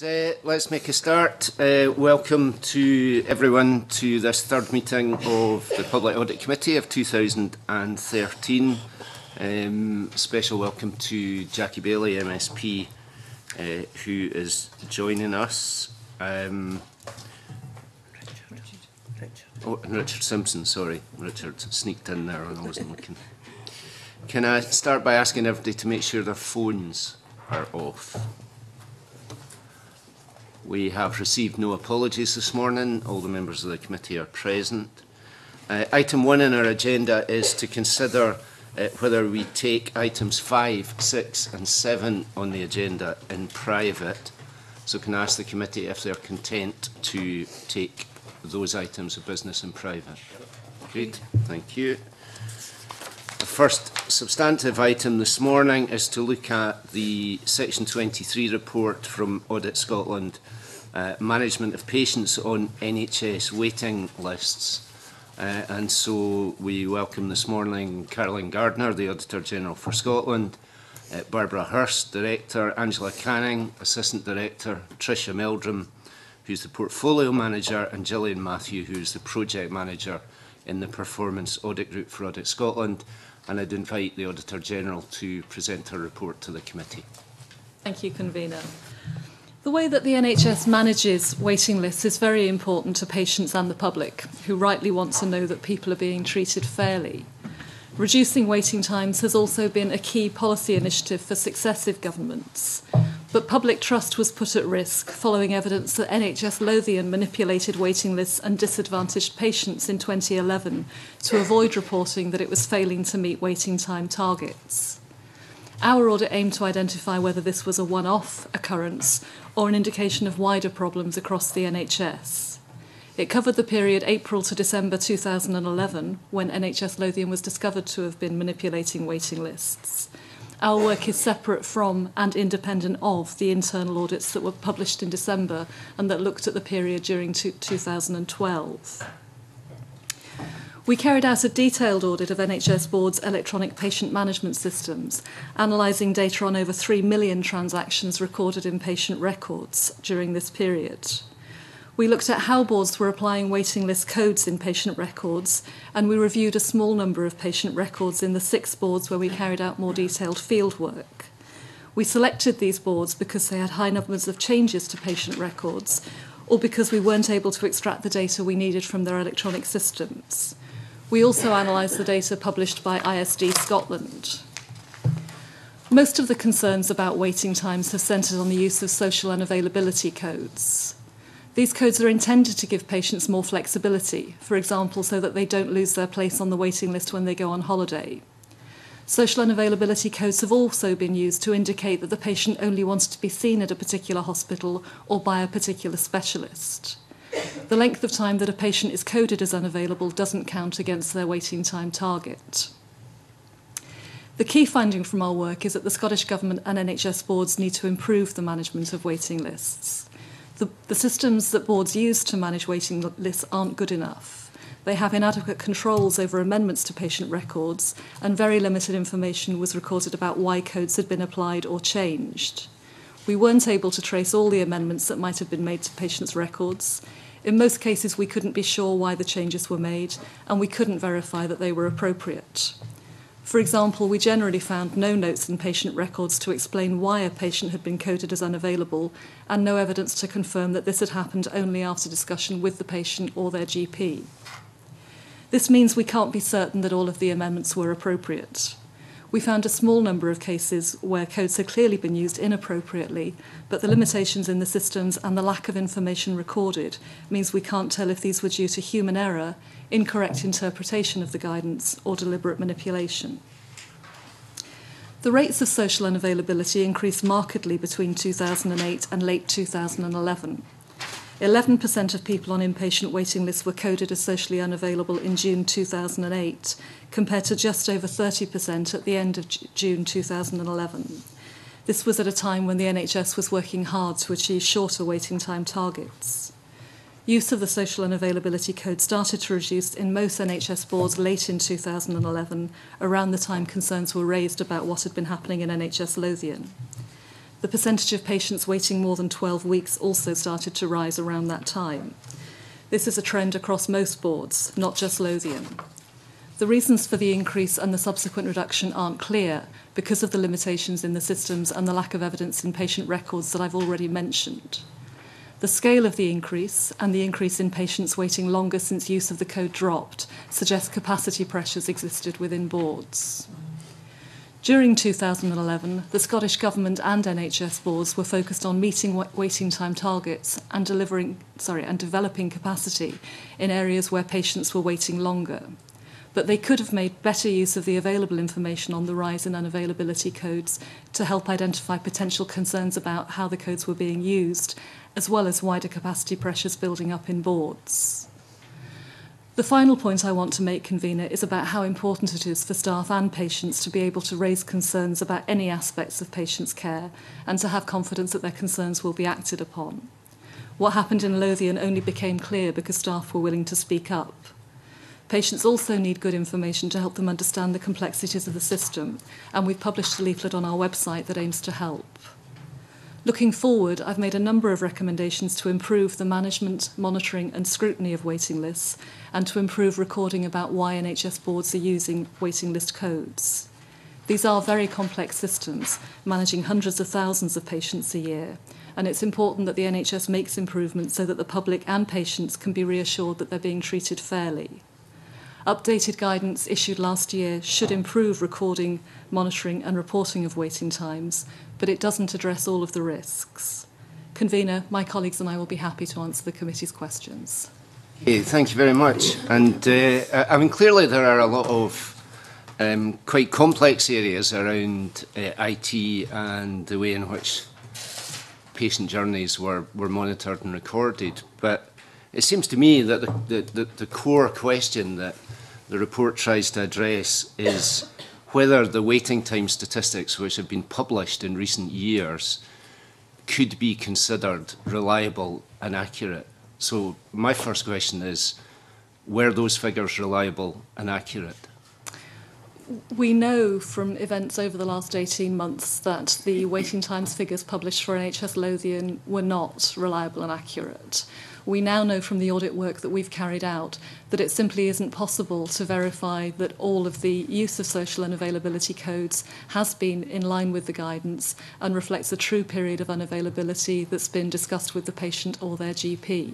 Let's make a start. Welcome to everyone to this third meeting of the Public Audit Committee of 2013. Special welcome to Jackie Bailey, MSP, who is joining us. Richard Simpson, sorry. Richard sneaked in there and I wasn't looking. Can I start by asking everybody to make sure their phones are off? We have received no apologies this morning. All the members of the committee are present. Item 1 in our agenda is to consider whether we take items 5, 6 and 7 on the agenda in private. So can I ask the committee if they're content to take those items of business in private? Great, thank you. The first substantive item this morning is to look at the Section 23 report from Audit Scotland, management of patients on NHS waiting lists. And so we welcome this morning Caroline Gardner, the Auditor General for Scotland, Barbara Hurst, Director, Angela Canning, Assistant Director, Tricia Meldrum, who's the Portfolio Manager, and Gillian Matthew, who's the Project Manager in the Performance Audit Group for Audit Scotland. And I'd invite the Auditor General to present her report to the committee. Thank you, Convener. The way that the NHS manages waiting lists is very important to patients and the public, who rightly want to know that people are being treated fairly. Reducing waiting times has also been a key policy initiative for successive governments. But public trust was put at risk following evidence that NHS Lothian manipulated waiting lists and disadvantaged patients in 2011 to avoid reporting that it was failing to meet waiting time targets. Our audit aimed to identify whether this was a one-off occurrence or an indication of wider problems across the NHS. It covered the period April to December 2011, when NHS Lothian was discovered to have been manipulating waiting lists. Our work is separate from and independent of the internal audits that were published in December and that looked at the period during 2012. We carried out a detailed audit of NHS Board's electronic patient management systems, analysing data on over 3 million transactions recorded in patient records during this period. We looked at how boards were applying waiting list codes in patient records, and we reviewed a small number of patient records in the 6 boards where we carried out more detailed field work. We selected these boards because they had high numbers of changes to patient records, or because we weren't able to extract the data we needed from their electronic systems. We also analysed the data published by ISD Scotland. Most of the concerns about waiting times have centred on the use of social unavailability codes. These codes are intended to give patients more flexibility, for example, so that they don't lose their place on the waiting list when they go on holiday. Social unavailability codes have also been used to indicate that the patient only wants to be seen at a particular hospital or by a particular specialist. The length of time that a patient is coded as unavailable doesn't count against their waiting time target. The key finding from our work is that the Scottish Government and NHS boards need to improve the management of waiting lists. The systems that boards use to manage waiting lists aren't good enough. They have inadequate controls over amendments to patient records, and very limited information was recorded about why codes had been applied or changed. We weren't able to trace all the amendments that might have been made to patients' records. In most cases, we couldn't be sure why the changes were made, and we couldn't verify that they were appropriate. For example, we generally found no notes in patient records to explain why a patient had been coded as unavailable, and no evidence to confirm that this had happened only after discussion with the patient or their GP. This means we can't be certain that all of the amendments were appropriate. We found a small number of cases where codes had clearly been used inappropriately, but the limitations in the systems and the lack of information recorded means we can't tell if these were due to human error, incorrect interpretation of the guidance, or deliberate manipulation. The rates of social unavailability increased markedly between 2008 and late 2011. 11% of people on inpatient waiting lists were coded as socially unavailable in June 2008, compared to just over 30% at the end of June 2011. This was at a time when the NHS was working hard to achieve shorter waiting time targets. Use of the social unavailability code started to reduce in most NHS boards late in 2011, around the time concerns were raised about what had been happening in NHS Lothian. The percentage of patients waiting more than 12 weeks also started to rise around that time. This is a trend across most boards, not just Lothian. The reasons for the increase and the subsequent reduction aren't clear because of the limitations in the systems and the lack of evidence in patient records that I've already mentioned. The scale of the increase and the increase in patients waiting longer since use of the code dropped suggests capacity pressures existed within boards. During 2011, the Scottish Government and NHS boards were focused on meeting waiting time targets and developing capacity in areas where patients were waiting longer. But they could have made better use of the available information on the rise in unavailability codes to help identify potential concerns about how the codes were being used, as well as wider capacity pressures building up in boards. The final point I want to make, Convener, is about how important it is for staff and patients to be able to raise concerns about any aspects of patients' care and to have confidence that their concerns will be acted upon. What happened in Lothian only became clear because staff were willing to speak up. Patients also need good information to help them understand the complexities of the system, and we've published a leaflet on our website that aims to help. Looking forward, I've made a number of recommendations to improve the management, monitoring and scrutiny of waiting lists and to improve recording about why NHS boards are using waiting list codes. These are very complex systems, managing hundreds of thousands of patients a year, and it's important that the NHS makes improvements so that the public and patients can be reassured that they're being treated fairly. Updated guidance issued last year should improve recording, monitoring and reporting of waiting times, but it doesn't address all of the risks. Convener, my colleagues and I will be happy to answer the committee's questions. Okay, thank you very much. And clearly there are a lot of quite complex areas around IT and the way in which patient journeys were monitored and recorded. But it seems to me that the core question that the report tries to address is whether the waiting time statistics which have been published in recent years could be considered reliable and accurate. So my first question is, were those figures reliable and accurate? We know from events over the last 18 months that the waiting times figures published for NHS Lothian were not reliable and accurate. We now know from the audit work that we've carried out that it simply isn't possible to verify that all of the use of social unavailability codes has been in line with the guidance and reflects a true period of unavailability that's been discussed with the patient or their GP.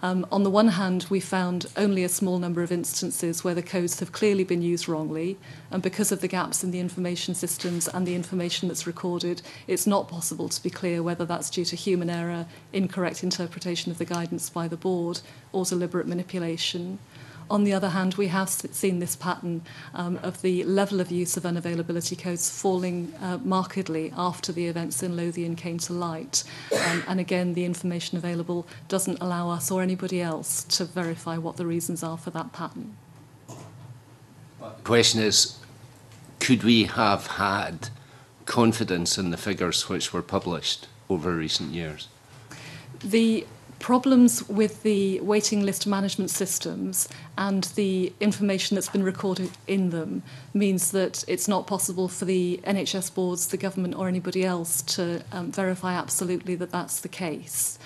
On the one hand, we found only a small number of instances where the codes have clearly been used wrongly, and because of the gaps in the information systems and the information that's recorded, it's not possible to be clear whether that's due to human error, incorrect interpretation of the guidance by the board, or deliberate manipulation. On the other hand, we have seen this pattern of the level of use of unavailability codes falling markedly after the events in Lothian came to light. And again, the information available doesn't allow us or anybody else to verify what the reasons are for that pattern. The question is, could we have had confidence in the figures which were published over recent years? The problems with the waiting list management systems and the information that's been recorded in them means that it's not possible for the NHS boards, the government or anybody else to verify absolutely that that's the case.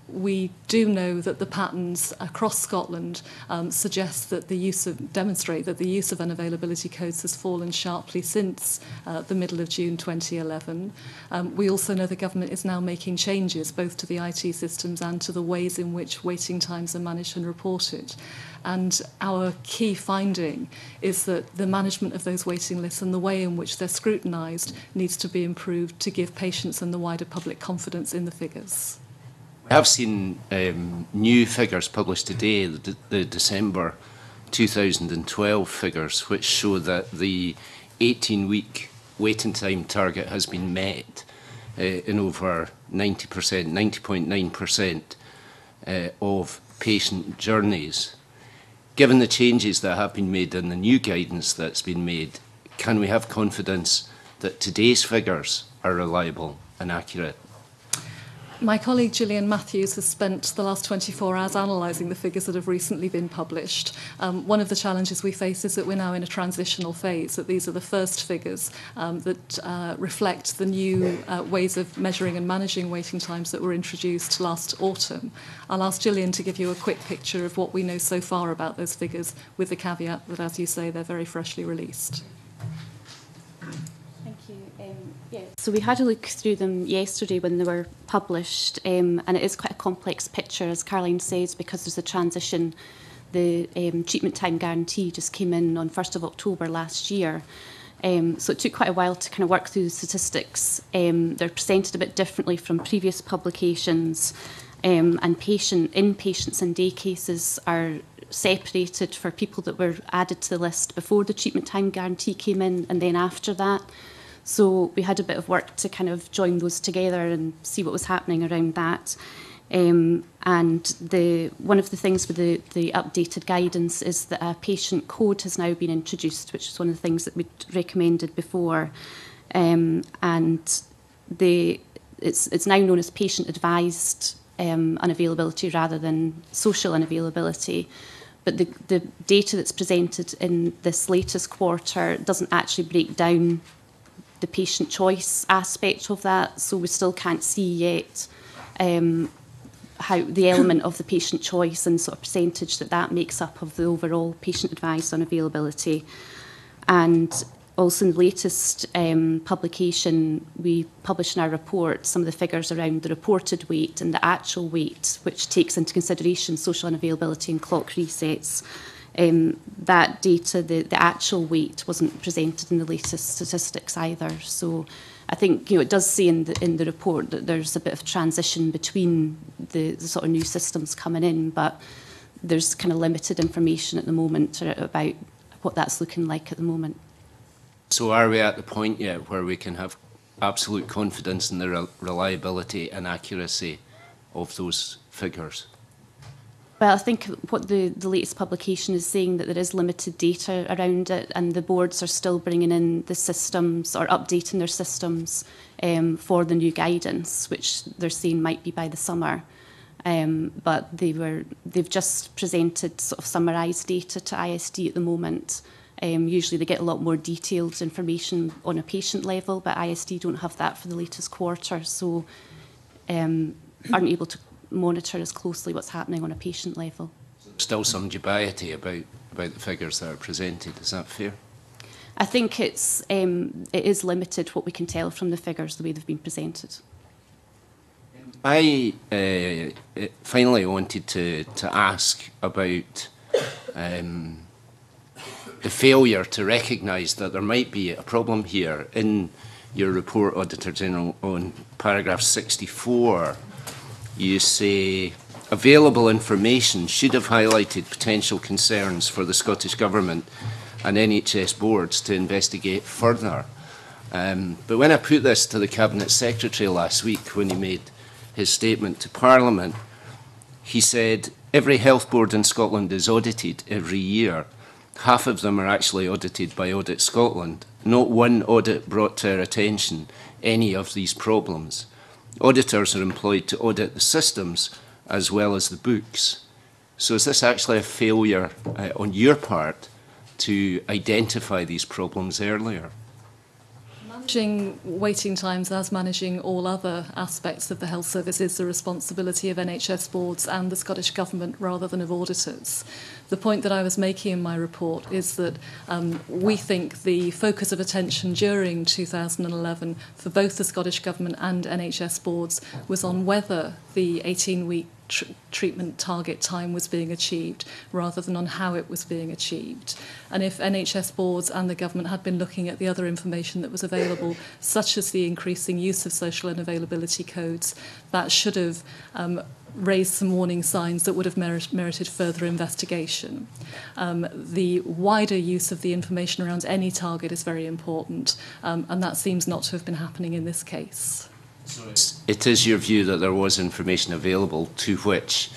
We do know that the patterns across Scotland suggest that demonstrate that the use of unavailability codes has fallen sharply since the middle of June 2011. We also know the government is now making changes both to the IT systems and to the ways in which waiting times are managed and reported. And our key finding is that the management of those waiting lists and the way in which they're scrutinised needs to be improved to give patients and the wider public confidence in the figures. We have seen new figures published today, the December 2012 figures, which show that the 18-week waiting time target has been met in over 90%, 90.9% of patient journeys. Given the changes that have been made and the new guidance that's been made, can we have confidence that today's figures are reliable and accurate? My colleague Gillian Matthews has spent the last 24 hours analysing the figures that have recently been published. One of the challenges we face is that we're now in a transitional phase, that these are the first figures that reflect the new ways of measuring and managing waiting times that were introduced last autumn. I'll ask Gillian to give you a quick picture of what we know so far about those figures, with the caveat that, as you say, they're very freshly released. So we had a look through them yesterday when they were published, and it is quite a complex picture, as Caroline says, because there's a transition. The treatment time guarantee just came in on 1st of October last year. So it took quite a while to kind of work through the statistics. They're presented a bit differently from previous publications, and inpatients and day cases are separated for people that were added to the list before the treatment time guarantee came in and then after that. So we had a bit of work to kind of join those together and see what was happening around that. And one of the things with the updated guidance is that a patient code has now been introduced, which is one of the things that we'd recommended before. And it's now known as patient advised unavailability rather than social unavailability. But the data that's presented in this latest quarter doesn't actually break down the patient choice aspect of that, so we still can't see yet how the element of the patient choice and sort of percentage that makes up of the overall patient advised unavailability. And also in the latest publication, we published in our report some of the figures around the reported wait and the actual wait, which takes into consideration social unavailability and clock resets. That data, the actual wait, wasn't presented in the latest statistics either. So I think it does say in the report that there's a bit of transition between the sort of new systems coming in, but there's kind of limited information at the moment about what that's looking like at the moment. So are we at the point yet where we can have absolute confidence in the reliability and accuracy of those figures? Well, I think what the latest publication is saying that there is limited data around it, and the boards are still bringing in the systems or updating their systems for the new guidance, which they're saying might be by the summer. But they've just presented sort of summarised data to ISD at the moment. Usually they get a lot more detailed information on a patient level, but ISD don't have that for the latest quarter, so aren't able to monitor as closely what's happening on a patient level. Still some dubiety about the figures that are presented, is that fair? I think it is limited what we can tell from the figures the way they've been presented. I finally wanted to ask about the failure to recognise that there might be a problem here. In your report, Auditor General, on paragraph 64, you say, available information should have highlighted potential concerns for the Scottish Government and NHS boards to investigate further. But when I put this to the Cabinet Secretary last week, when he made his statement to Parliament, he said, every health board in Scotland is audited every year. Half of them are actually audited by Audit Scotland. Not one audit brought to our attention any of these problems. Auditors are employed to audit the systems as well as the books. So is this actually a failure on your part to identify these problems earlier? Managing waiting times, as managing all other aspects of the health service, is the responsibility of NHS boards and the Scottish Government rather than of auditors. The point that I was making in my report is that we think the focus of attention during 2011 for both the Scottish Government and NHS boards was on whether the 18-week treatment target time was being achieved rather than on how it was being achieved. And if NHS boards and the government had been looking at the other information that was available, such as the increasing use of social unavailability codes, that should have raised some warning signs that would have merited further investigation. The wider use of the information around any target is very important, and that seems not to have been happening in this case. It is your view that there was information available to which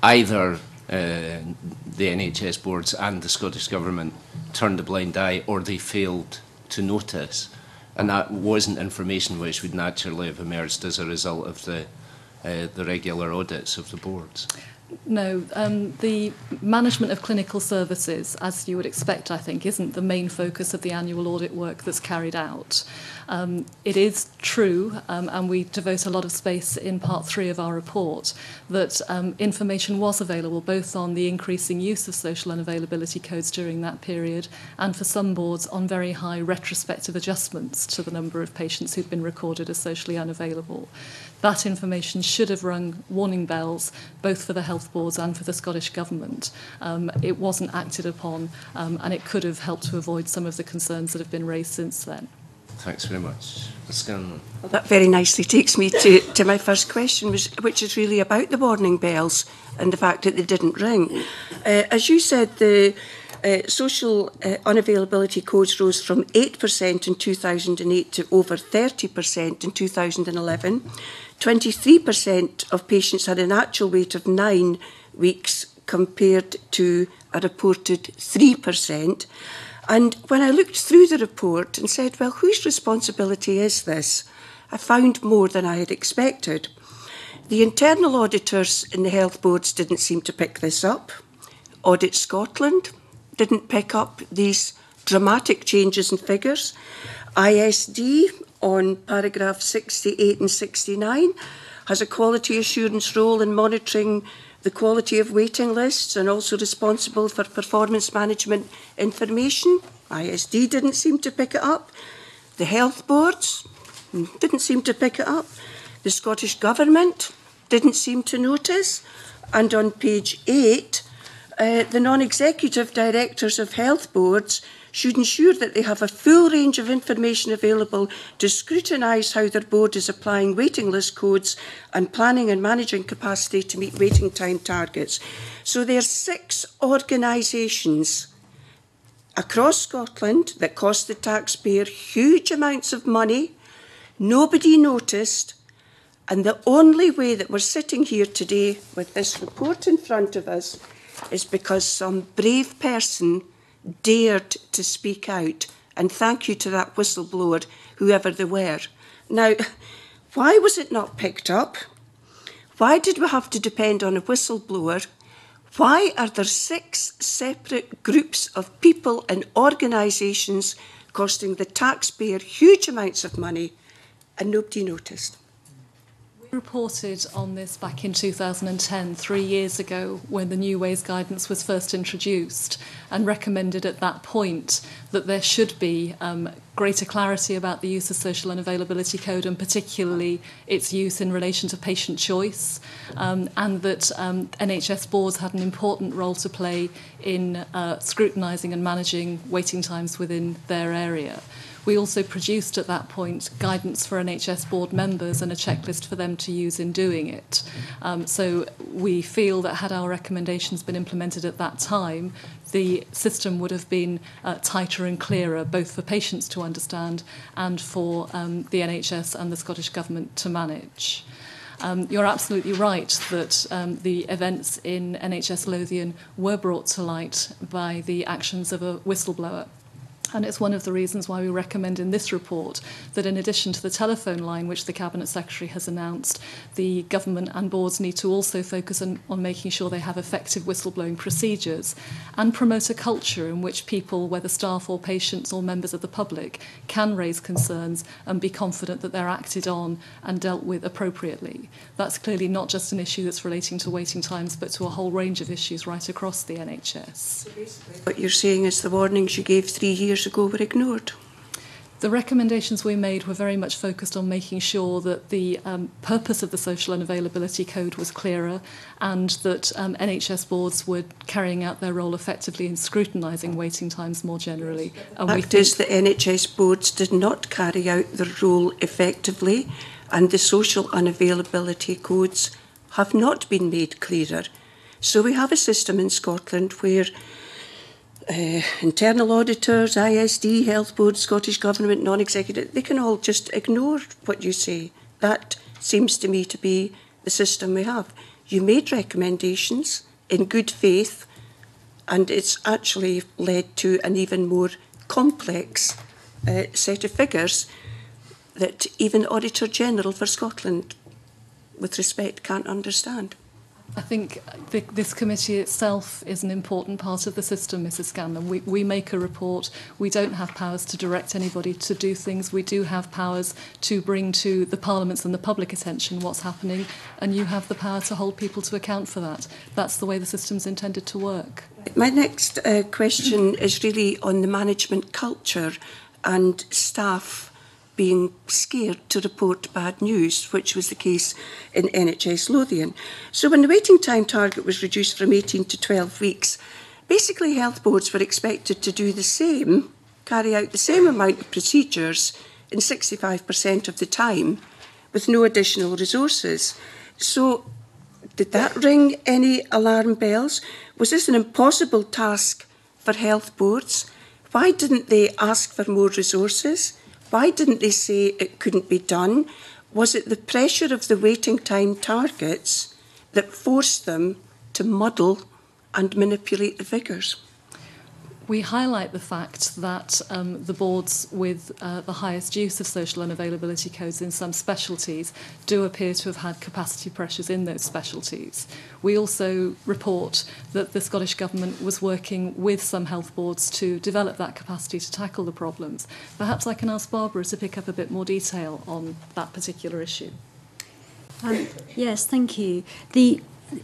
either the NHS boards and the Scottish Government turned a blind eye, or they failed to notice, and that wasn't information which would naturally have emerged as a result of the the regular audits of the boards? No, the management of clinical services, as you would expect, I think, isn't the main focus of the annual audit work that's carried out. It is true, and we devote a lot of space in part 3 of our report, that information was available both on the increasing use of social unavailability codes during that period and for some boards on very high retrospective adjustments to the number of patients who'd been recorded as socially unavailable. That information should have rung warning bells both for the health boards and for the Scottish Government. It wasn't acted upon, and it could have helped to avoid some of the concerns that have been raised since then. Thanks very much. Ms. Scanlon. Well, that very nicely takes me to my first question, which is really about the warning bells and the fact that they didn't ring. As you said, the social unavailability codes rose from 8% in 2008 to over 30% in 2011. 23% of patients had an actual wait of 9 weeks compared to a reported 3%. And when I looked through the report and said, well, whose responsibility is this? I found more than I had expected. The internal auditors in the health boards didn't seem to pick this up. Audit Scotland didn't pick up these dramatic changes in figures. ISD, on paragraph 68 and 69, has a quality assurance role in monitoring the quality of waiting lists and also responsible for performance management information. ISD didn't seem to pick it up. The health boards didn't seem to pick it up. The Scottish Government didn't seem to notice. And on page 8, the non-executive directors of health boards should ensure that they have a full range of information available to scrutinise how their board is applying waiting list codes and planning and managing capacity to meet waiting time targets. So there are 6 organisations across Scotland that cost the taxpayer huge amounts of money. Nobody noticed. And the only way that we're sitting here today with this report in front of us is because some brave person dared to speak out. And thank you to that whistleblower, whoever they were. Now, why was it not picked up? Why did we have to depend on a whistleblower? Why are there 6 separate groups of people and organisations costing the taxpayer huge amounts of money and nobody noticed? We reported on this back in 2010, 3 years ago, when the New Ways guidance was first introduced, and recommended at that point that there should be greater clarity about the use of social unavailability code, and particularly its use in relation to patient choice, and that NHS boards had an important role to play in scrutinising and managing waiting times within their area. We also produced at that point guidance for NHS board members and a checklist for them to use in doing it. So we feel that had our recommendations been implemented at that time, the system would have been tighter and clearer, both for patients to understand and for the NHS and the Scottish Government to manage. You're absolutely right that the events in NHS Lothian were brought to light by the actions of a whistleblower. And it's one of the reasons why we recommend in this report that in addition to the telephone line, which the Cabinet Secretary has announced, the government and boards need to also focus on making sure they have effective whistleblowing procedures and promote a culture in which people, whether staff or patients or members of the public, can raise concerns and be confident that they're acted on and dealt with appropriately. That's clearly not just an issue that's relating to waiting times, but to a whole range of issues right across the NHS. So basically, what you're saying is the warnings you gave 3 years ago were ignored. The recommendations we made were very much focused on making sure that the purpose of the social unavailability code was clearer and that NHS boards were carrying out their role effectively in scrutinising waiting times more generally. And The fact is that NHS boards did not carry out their role effectively, and the social unavailability codes have not been made clearer. So we have a system in Scotland where internal auditors, ISD, health boards, Scottish Government, non-executive, they can all just ignore what you say. That seems to me to be the system we have. You made recommendations in good faith, and it's actually led to an even more complex set of figures that even Auditor General for Scotland with respect, can't understand. I think this committee itself is an important part of the system, Mrs Scanlon. We make a report. We don't have powers to direct anybody to do things. We do have powers to bring to the Parliament's and the public attention what's happening, and you have the power to hold people to account for that. That's the way the system's intended to work. My next question is really on the management culture and staff being scared to report bad news, which was the case in NHS Lothian. So when the waiting time target was reduced from 18 to 12 weeks, basically health boards were expected to do the same, carry out the same amount of procedures in 65% of the time with no additional resources. So did that ring any alarm bells? Was this an impossible task for health boards? Why didn't they ask for more resources? Why didn't they say it couldn't be done? Was it the pressure of the waiting time targets that forced them to muddle and manipulate the figures? We highlight the fact that the boards with the highest use of social unavailability codes in some specialties do appear to have had capacity pressures in those specialties. We also report that the Scottish Government was working with some health boards to develop that capacity to tackle the problems. Perhaps I can ask Barbara to pick up a bit more detail on that particular issue. Yes, thank you.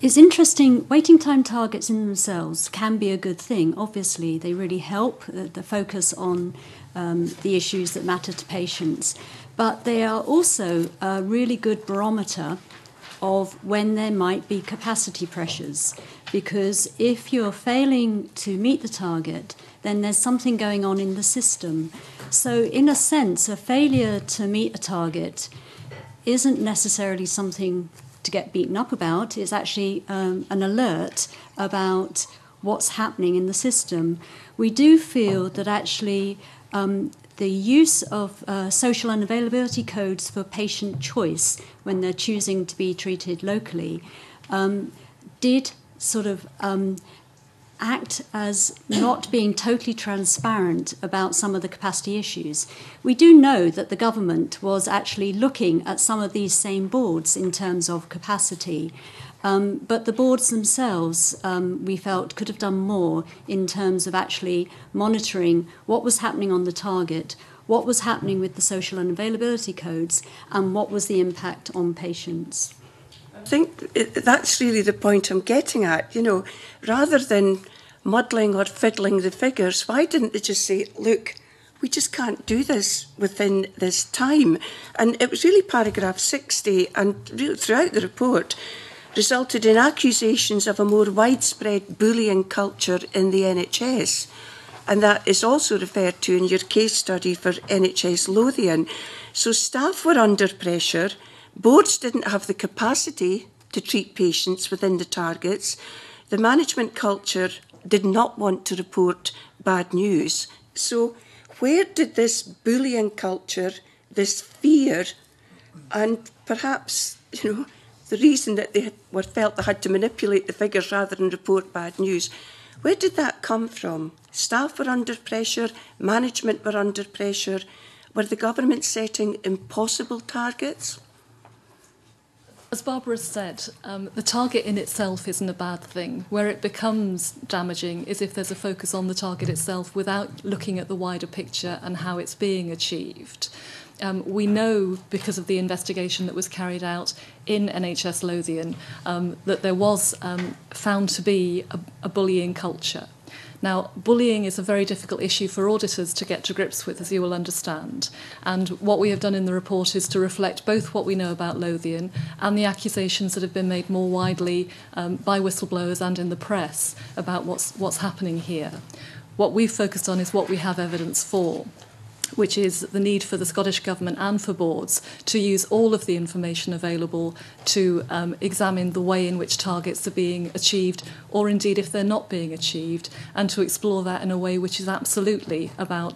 It's interesting, waiting time targets in themselves can be a good thing. Obviously, they really help the focus on the issues that matter to patients. But they are also a really good barometer of when there might be capacity pressures. Because if you're failing to meet the target, then there's something going on in the system. So in a sense, a failure to meet a target isn't necessarily something to get beaten up about. It's actually an alert about what's happening in the system. We do feel that actually the use of social unavailability codes for patient choice when they're choosing to be treated locally did sort of act as not being totally transparent about some of the capacity issues. We do know that the government was actually looking at some of these same boards in terms of capacity, but the boards themselves, we felt, could have done more in terms of actually monitoring what was happening on the target, what was happening with the social unavailability codes, and what was the impact on patients. I think that's really the point I'm getting at. You know, rather than muddling or fiddling the figures, why didn't they just say, look, we just can't do this within this time? And it was really paragraph 60 and really throughout the report resulted in accusations of a more widespread bullying culture in the NHS. And that is also referred to in your case study for NHS Lothian. So staff were under pressure. Boards didn't have the capacity to treat patients within the targets. The management culture did not want to report bad news. So where did this bullying culture, this fear, and perhaps, you know, the reason that they felt they had to manipulate the figures rather than report bad news, where did that come from? Staff were under pressure, management were under pressure. Were the government setting impossible targets? As Barbara said, the target in itself isn't a bad thing. Where it becomes damaging is if there's a focus on the target itself without looking at the wider picture and how it's being achieved. We know, because of the investigation that was carried out in NHS Lothian, that there was found to be a bullying culture. Now, bullying is a very difficult issue for auditors to get to grips with, as you will understand. And what we have done in the report is to reflect both what we know about Lothian and the accusations that have been made more widely by whistleblowers and in the press about what's happening here. What we've focused on is what we have evidence for, which is the need for the Scottish Government and for boards to use all of the information available to examine the way in which targets are being achieved, or indeed if they're not being achieved, and to explore that in a way which is absolutely about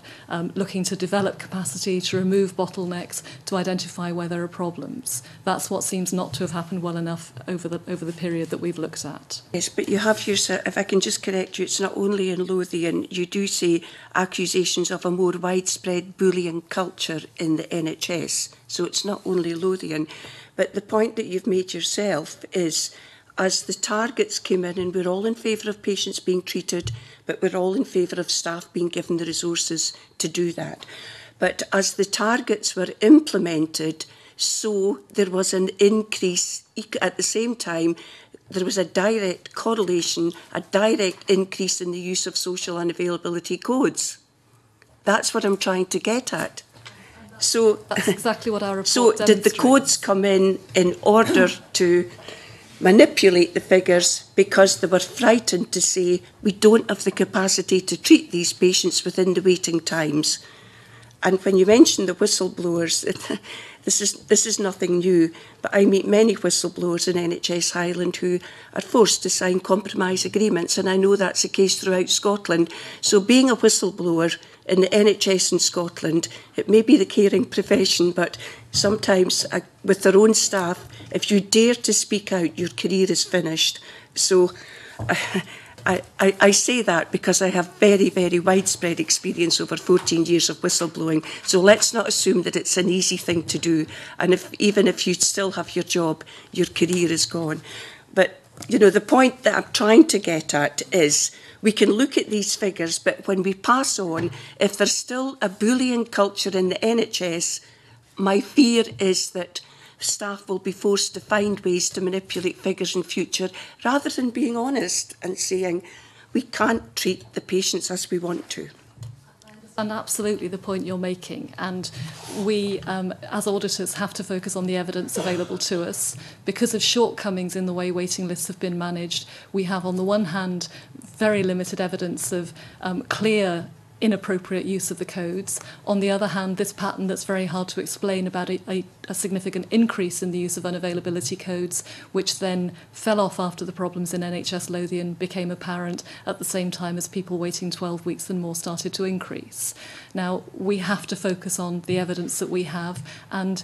looking to develop capacity, to remove bottlenecks, to identify where there are problems. That's what seems not to have happened well enough over the period that we've looked at. Yes, but you have used, if I can just correct you, it's not only in Lothian, you do say accusations of a more widespread bullying culture in the NHS. So it's not only Lothian. But the point that you've made yourself is, as the targets came in, and we're all in favour of patients being treated, but we're all in favour of staff being given the resources to do that. But as the targets were implemented, so there was an increase at the same time. There was a direct correlation, a direct increase in the use of social unavailability codes. That's what I'm trying to get at. So that's exactly what our report So did the codes come in order to manipulate the figures because they were frightened to say we don't have the capacity to treat these patients within the waiting times? And when you mention the whistleblowers, this is nothing new, but I meet many whistleblowers in NHS Highland who are forced to sign compromise agreements, and I know that's the case throughout Scotland. So being a whistleblower in the NHS in Scotland, it may be the caring profession, but sometimes with their own staff, if you dare to speak out, your career is finished. So I say that because I have very, very widespread experience over 14 years of whistleblowing. So let's not assume that it's an easy thing to do. And even if you still have your job, your career is gone. But, you know, the point that I'm trying to get at is we can look at these figures, but when we pass on, if there's still a bullying culture in the NHS, my fear is that staff will be forced to find ways to manipulate figures in future rather than being honest and saying we can't treat the patients as we want to. I understand absolutely the point you're making, and we as auditors have to focus on the evidence available to us. Because of shortcomings in the way waiting lists have been managed, we have on the one hand very limited evidence of clear inappropriate use of the codes. On the other hand, this pattern that's very hard to explain about a significant increase in the use of unavailability codes, which then fell off after the problems in NHS Lothian became apparent at the same time as people waiting 12 weeks and more started to increase. Now, we have to focus on the evidence that we have, and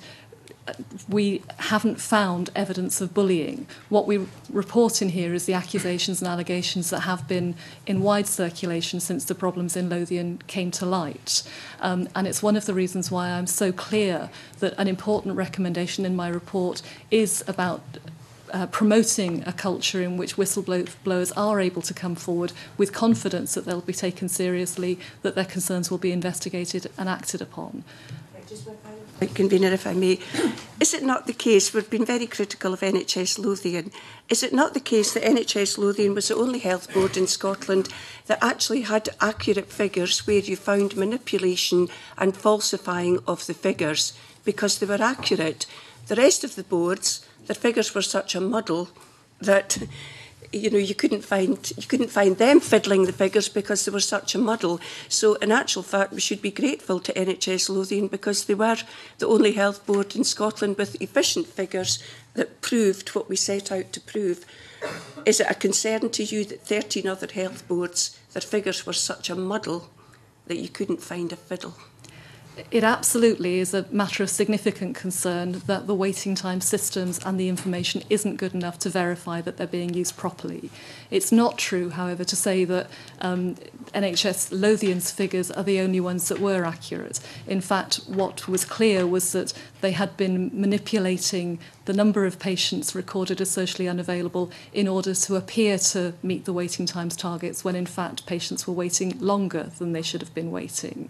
we haven't found evidence of bullying. What we report in here is the accusations and allegations that have been in wide circulation since the problems in Lothian came to light. And it's one of the reasons why I'm so clear that an important recommendation in my report is about promoting a culture in which whistleblowers are able to come forward with confidence that they'll be taken seriously, that their concerns will be investigated and acted upon. Convener, if I may, is it not the case, we've been very critical of NHS Lothian, is it not the case that NHS Lothian was the only health board in Scotland that actually had accurate figures where you found manipulation and falsifying of the figures because they were accurate? The rest of the boards, their figures were such a muddle that you couldn't find them fiddling the figures because they were such a muddle. So in actual fact, we should be grateful to NHS Lothian because they were the only health board in Scotland with efficient figures that proved what we set out to prove. Is it a concern to you that 13 other health boards, their figures were such a muddle that you couldn't find a fiddle? It absolutely is a matter of significant concern that the waiting time systems and the information isn't good enough to verify that they're being used properly. It's not true, however, to say that NHS Lothian's figures are the only ones that were accurate. In fact, what was clear was that they had been manipulating the number of patients recorded as socially unavailable in order to appear to meet the waiting times targets when in fact patients were waiting longer than they should have been waiting.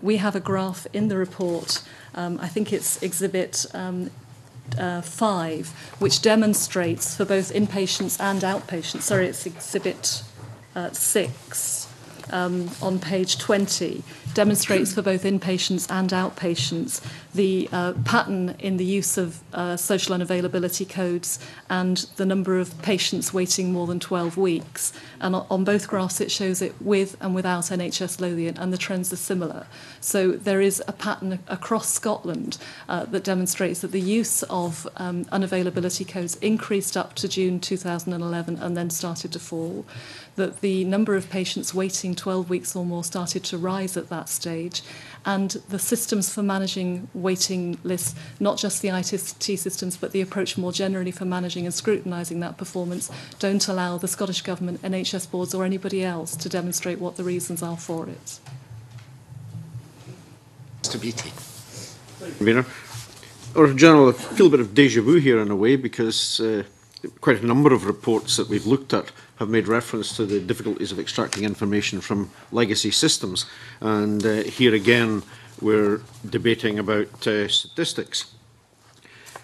We have a graph in the report, I think it's Exhibit 5, which demonstrates for both inpatients and outpatients, sorry, it's Exhibit 6 on page 20, demonstrates for both inpatients and outpatients the pattern in the use of social unavailability codes and the number of patients waiting more than 12 weeks. And on both graphs it shows it with and without NHS Lothian, and the trends are similar. So there is a pattern across Scotland that demonstrates that the use of unavailability codes increased up to June 2011 and then started to fall, that the number of patients waiting 12 weeks or more started to rise at that stage, and the systems for managing waiting lists, not just the IT systems, but the approach more generally for managing and scrutinising that performance, don't allow the Scottish Government, NHS boards or anybody else to demonstrate what the reasons are for it. Mr. Beattie. Convener. Or General, I feel a bit of deja vu here in a way, because quite a number of reports that we've looked at have made reference to the difficulties of extracting information from legacy systems. And here again, we're debating about statistics.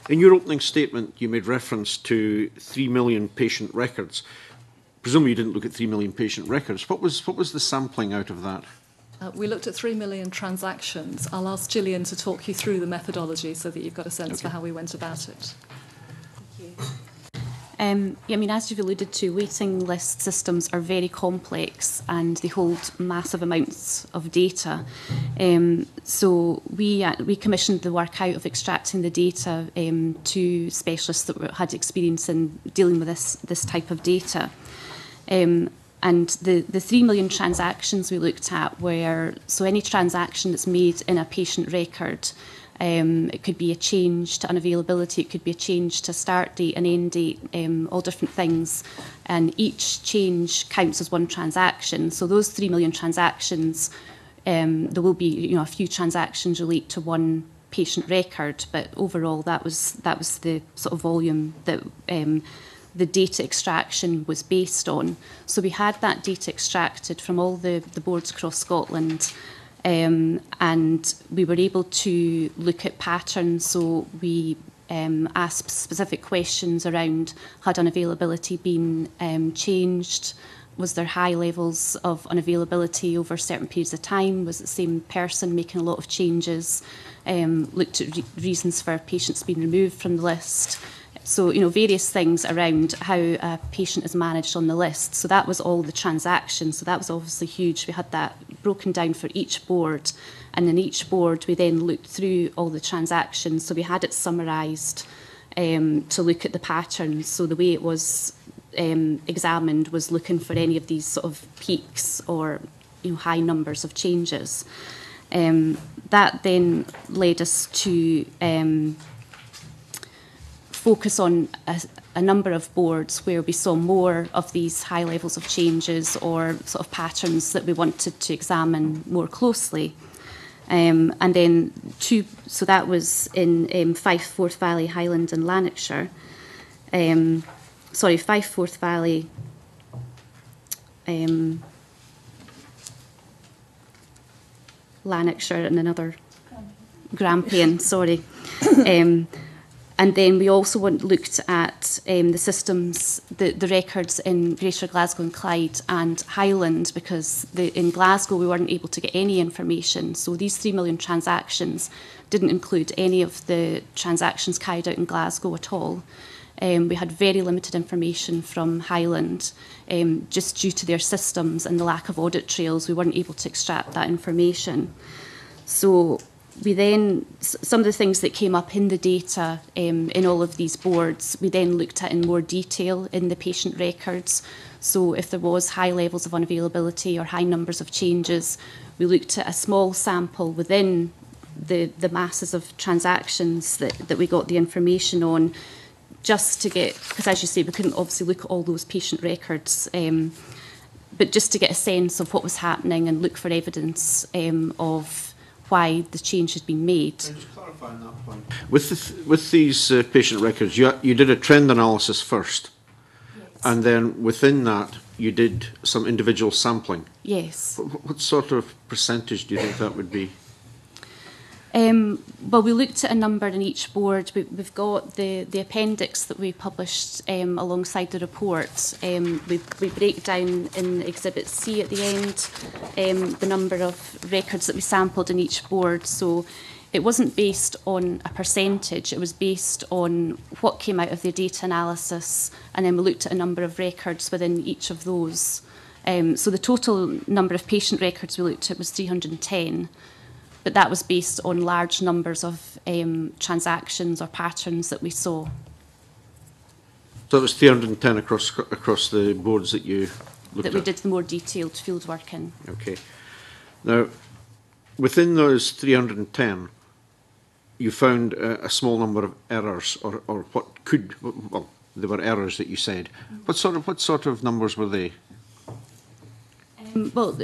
In your opening statement, you made reference to 3 million patient records. Presumably you didn't look at 3 million patient records. What was the sampling out of that? We looked at 3 million transactions. I'll ask Gillian to talk you through the methodology so that you've got a sense for how we went about it. I mean, as you've alluded to, waiting list systems are very complex and they hold massive amounts of data. So we commissioned the work out of extracting the data to specialists that had experience in dealing with this type of data. And the 3 million transactions we looked at were, so any transaction that's made in a patient record, it could be a change to unavailability, it could be a change to start date and end date, all different things. And each change counts as one transaction. So those 3 million transactions, there will be a few transactions relate to one patient record, but overall that was the sort of volume that the data extraction was based on. So we had that data extracted from all the boards across Scotland, and we were able to look at patterns. So we asked specific questions around, had unavailability been changed? Was there high levels of unavailability over certain periods of time? Was it the same person making a lot of changes? Looked at reasons for patients being removed from the list. So, various things around how a patient is managed on the list. So that was all the transactions. So that was obviously huge. We had that broken down for each board. And in each board, we then looked through all the transactions. So we had it summarised to look at the patterns. So the way it was examined was looking for any of these sort of peaks or high numbers of changes. That then led us to focus on a number of boards where we saw more of these high levels of changes or sort of patterns that we wanted to examine more closely. And then so that was in Fife, Forth Valley, Highland and Lanarkshire. Fife, Forth Valley, Lanarkshire and another Grampian, sorry. And then we also looked at the systems, the records in Greater Glasgow and Clyde and Highland, because in Glasgow we weren't able to get any information. So these 3 million transactions didn't include any of the transactions carried out in Glasgow at all. We had very limited information from Highland, just due to their systems and the lack of audit trails. We weren't able to extract that information. So we then, some of the things that came up in the data in all of these boards, we then looked at in more detail in the patient records. So if there was high levels of unavailability or high numbers of changes, we looked at a small sample within the masses of transactions that we got the information on, just to get, because as you say, we couldn't obviously look at all those patient records, but just to get a sense of what was happening and look for evidence of why the change had been made. Can I just clarify on that point? With these patient records, you did a trend analysis first, yes. And then within that you did some individual sampling. Yes. What sort of percentage do you think that would be? Well, we looked at a number in each board. We've got the appendix that we published alongside the report. We break down in Exhibit C at the end the number of records that we sampled in each board. So it wasn't based on a percentage, it was based on what came out of the data analysis, and then we looked at a number of records within each of those. So the total number of patient records we looked at was 310. But that was based on large numbers of transactions or patterns that we saw. So it was 310 across the boards that you looked at? That we did the more detailed field work in. Okay. Now, within those 310, you found a small number of errors, or what could, well, there were errors that you said. What sort of numbers were they? Well,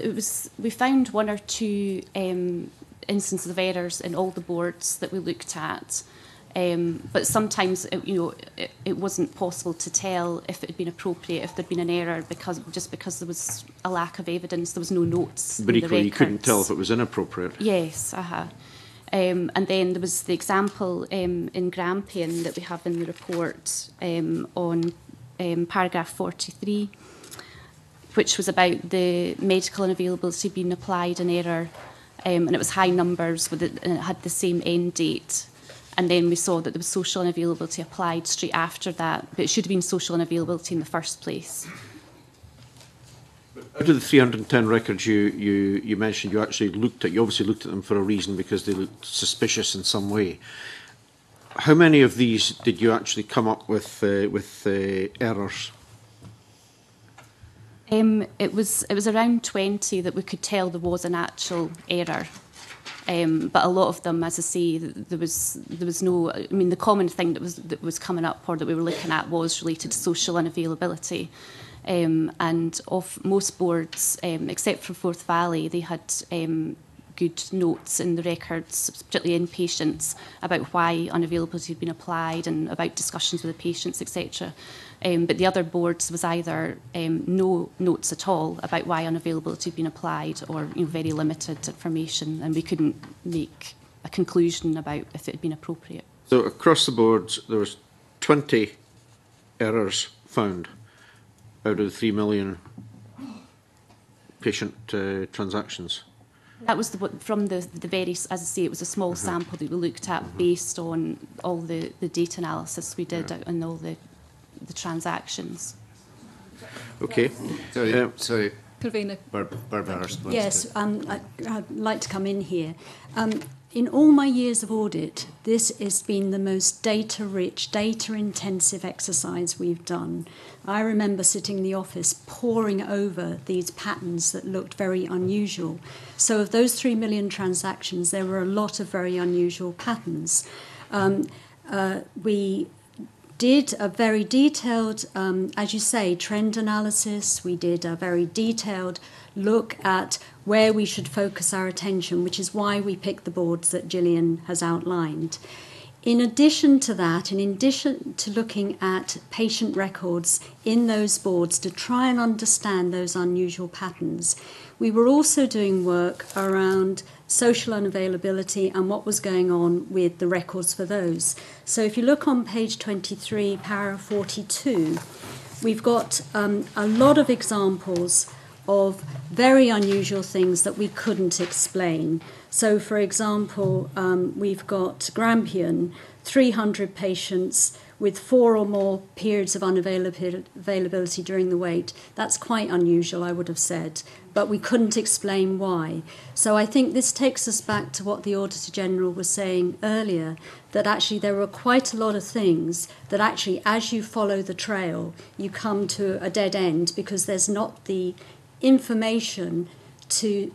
we found one or two instances of errors in all the boards that we looked at. But sometimes, it wasn't possible to tell if it had been appropriate, if there'd been an error, because there was a lack of evidence, there was no notes. But equally, you couldn't tell if it was inappropriate. Yes, and then there was the example in Grampian that we have in the report on paragraph 43, which was about the medical unavailability being applied in error, and it was high numbers and it had the same end date. And then we saw that there was social unavailability applied straight after that, but it should have been social unavailability in the first place. Out of the 310 records you mentioned, you actually looked at, you obviously looked at them for a reason, because they looked suspicious in some way. How many of these did you actually come up with errors? It was around 20 that we could tell there was an actual error. But a lot of them, as I say, there was no. I mean, the common thing that was coming up or that we were looking at was related to social unavailability, and of most boards, except for Forth Valley, they had good notes in the records, particularly in patients, about why unavailability had been applied and about discussions with the patients, etc. But the other boards was either no notes at all about why unavailability had been applied, or very limited information, and we couldn't make a conclusion about if it had been appropriate. So across the board, there was 20 errors found out of the 3 million patient transactions. That was from the very, as I say, it was a small sample that we looked at based on all the data analysis we did and all the transactions. Okay. Sorry. Convener. Barbara. Yes, I'd like to come in here. In all my years of audit, this has been the most data-rich, data-intensive exercise we've done. I remember sitting in the office poring over these patterns that looked very unusual. So of those 3 million transactions, there were a lot of very unusual patterns. We did a very detailed, as you say, trend analysis. We did a very detailed look at where we should focus our attention, which is why we picked the boards that Gillian has outlined. In addition to that, in addition to looking at patient records in those boards to try and understand those unusual patterns, we were also doing work around social unavailability and what was going on with the records for those. So if you look on page 23, paragraph 42, we've got a lot of examples of very unusual things that we couldn't explain. So, for example, we've got Grampian, 300 patients with 4 or more periods of unavailability during the wait. That's quite unusual, I would have said, but we couldn't explain why. So I think this takes us back to what the Auditor General was saying earlier, that actually there were quite a lot of things that actually, as you follow the trail, you come to a dead end because there's not the information to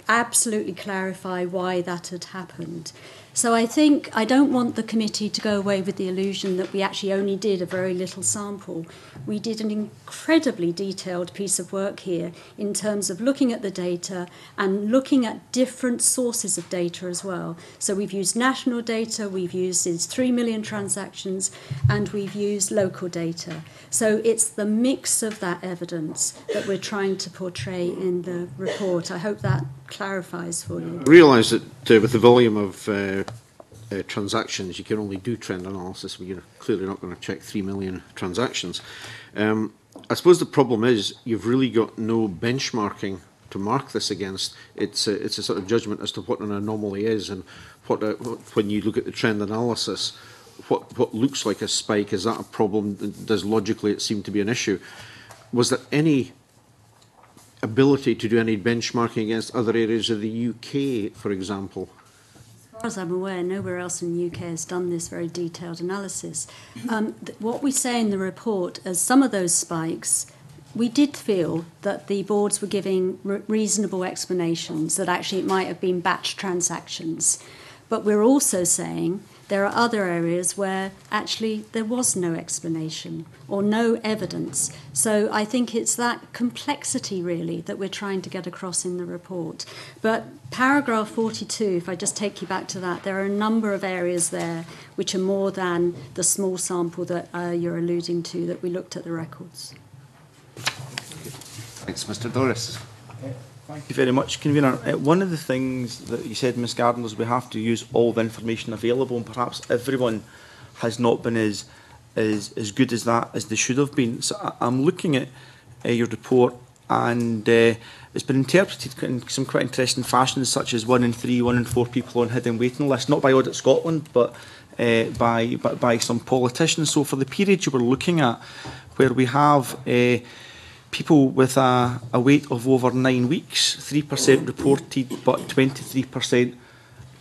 absolutely clarify why that had happened. So I think I don't want the committee to go away with the illusion that we actually only did a very little sample. We did an incredibly detailed piece of work here in terms of looking at the data and looking at different sources of data as well. So we've used national data, we've used these 3 million transactions, and we've used local data. So it's the mix of that evidence that we're trying to portray in the report. I hope that clarifies for you. I realise that with the volume of transactions, you can only do trend analysis. You're clearly not going to check 3 million transactions. I suppose the problem is you've really got no benchmarking to mark this against. It's a sort of judgment as to what an anomaly is, and what when you look at the trend analysis, what looks like a spike, is that a problem? Does logically it seem to be an issue? Was there any ability to do any benchmarking against other areas of the UK, for example? As far as I'm aware, nowhere else in the UK has done this very detailed analysis. What we say in the report, as some of those spikes, we did feel that the boards were giving reasonable explanations, that actually it might have been batch transactions. But we're also saying There are other areas where actually there was no explanation or no evidence. So I think it's that complexity really that we're trying to get across in the report. But paragraph 42, if I just take you back to that, there are a number of areas there which are more than the small sample that you're alluding to, that we looked at the records. Thanks, Mr. Doris. Thank you very much, Convener. One of the things that you said, Ms Gardner, is we have to use all the information available, and perhaps everyone has not been as good as that as they should have been. So I'm looking at your report, and it's been interpreted in some quite interesting fashions, such as 1 in 3, 1 in 4 people on hidden waiting lists, not by Audit Scotland, but by some politicians. So for the period you were looking at, where we have people with a wait of over 9 weeks, 3% reported but 23%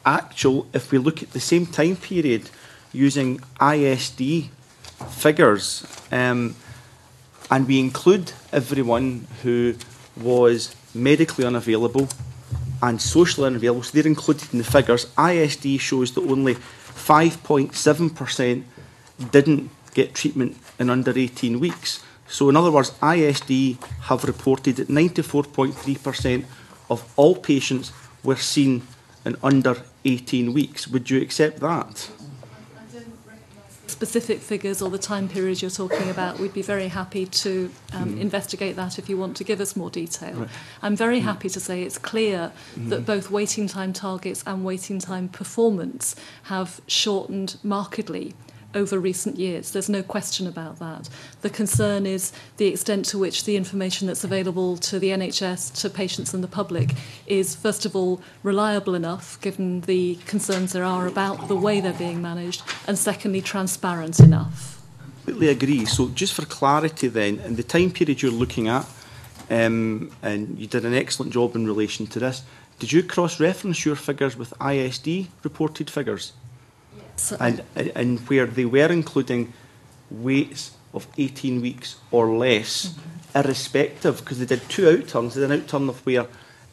actual. If we look at the same time period using ISD figures, and we include everyone who was medically unavailable and socially unavailable, so they're included in the figures, ISD shows that only 5.7% didn't get treatment in under 18 weeks. So in other words, ISD have reported that 94.3% of all patients were seen in under 18 weeks. Would you accept that? Specific figures or the time period you're talking about, we'd be very happy to investigate that if you want to give us more detail. Right. I'm very happy to say it's clear that both waiting time targets and waiting time performance have shortened markedly over recent years. There's no question about that. The concern is the extent to which the information that's available to the NHS, to patients and the public, is, first of all, reliable enough, given the concerns there are about the way they're being managed, and secondly, transparent enough. Completely agree. So just for clarity then, in the time period you're looking at, and you did an excellent job in relation to this, did you cross-reference your figures with ISD reported figures? So, and where they were including waits of 18 weeks or less, irrespective, because they did two outturns. They did an outturn of where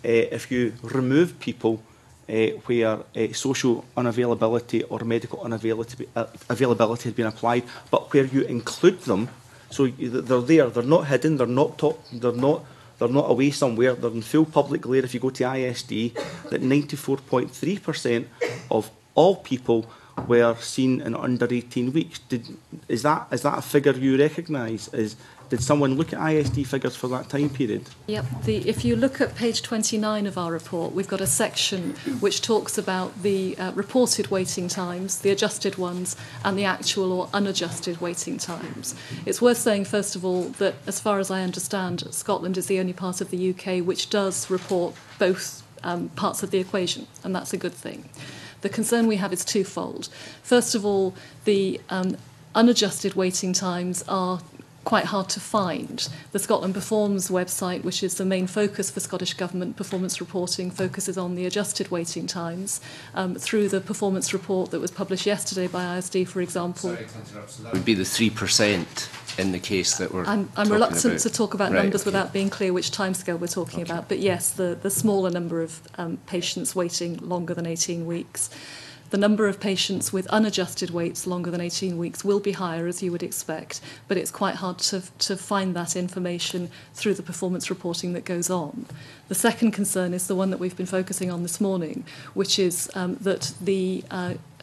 if you remove people where social unavailability or medical unavailability had been applied, but where you include them, so they're there, they're not hidden, they're not away somewhere, they're in full public glare. If you go to ISD, that 94.3% of all people were seen in under 18 weeks. Is that a figure you recognise? Did someone look at ISD figures for that time period? yep. If you look at page 29 of our report, we've got a section which talks about the reported waiting times, the adjusted ones, and the actual or unadjusted waiting times. It's worth saying, first of all, that as far as I understand, Scotland is the only part of the UK which does report both parts of the equation, and that's a good thing. The concern we have is twofold. First of all, the unadjusted waiting times are quite hard to find. The Scotland Performs website, which is the main focus for Scottish Government performance reporting, focuses on the adjusted waiting times. Through the performance report that was published yesterday by ISD, for example. Sorry to interrupt, so that would be the 3% in the case that we're I'm reluctant to talk about numbers okay. without being clear which timescale we're talking about. But yes, the smaller number of patients waiting longer than 18 weeks. The number of patients with unadjusted waits longer than 18 weeks will be higher, as you would expect, but it's quite hard to find that information through the performance reporting that goes on. The second concern is the one that we've been focusing on this morning, which is that the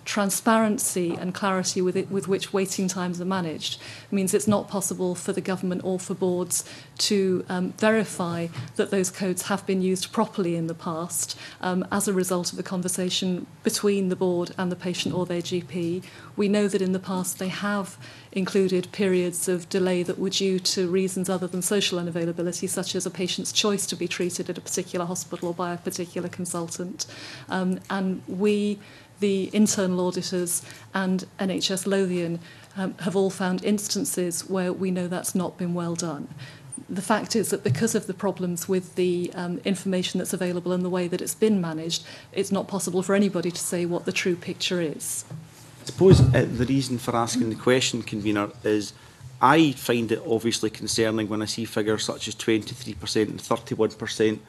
transparency and clarity with which waiting times are managed means it's not possible for the government or for boards to verify that those codes have been used properly in the past as a result of the conversation between the board and the patient or their GP. We know that in the past they have included periods of delay that were due to reasons other than social unavailability, such as a patient's choice to be treated at a particular hospital or by a particular consultant. And we, the internal auditors and NHS Lothian, have all found instances where we know that's not been well done. The fact is that because of the problems with the information that's available and the way that it's been managed, it's not possible for anybody to say what the true picture is. I suppose the reason for asking the question, Convener, is I find it obviously concerning when I see figures such as 23% and 31%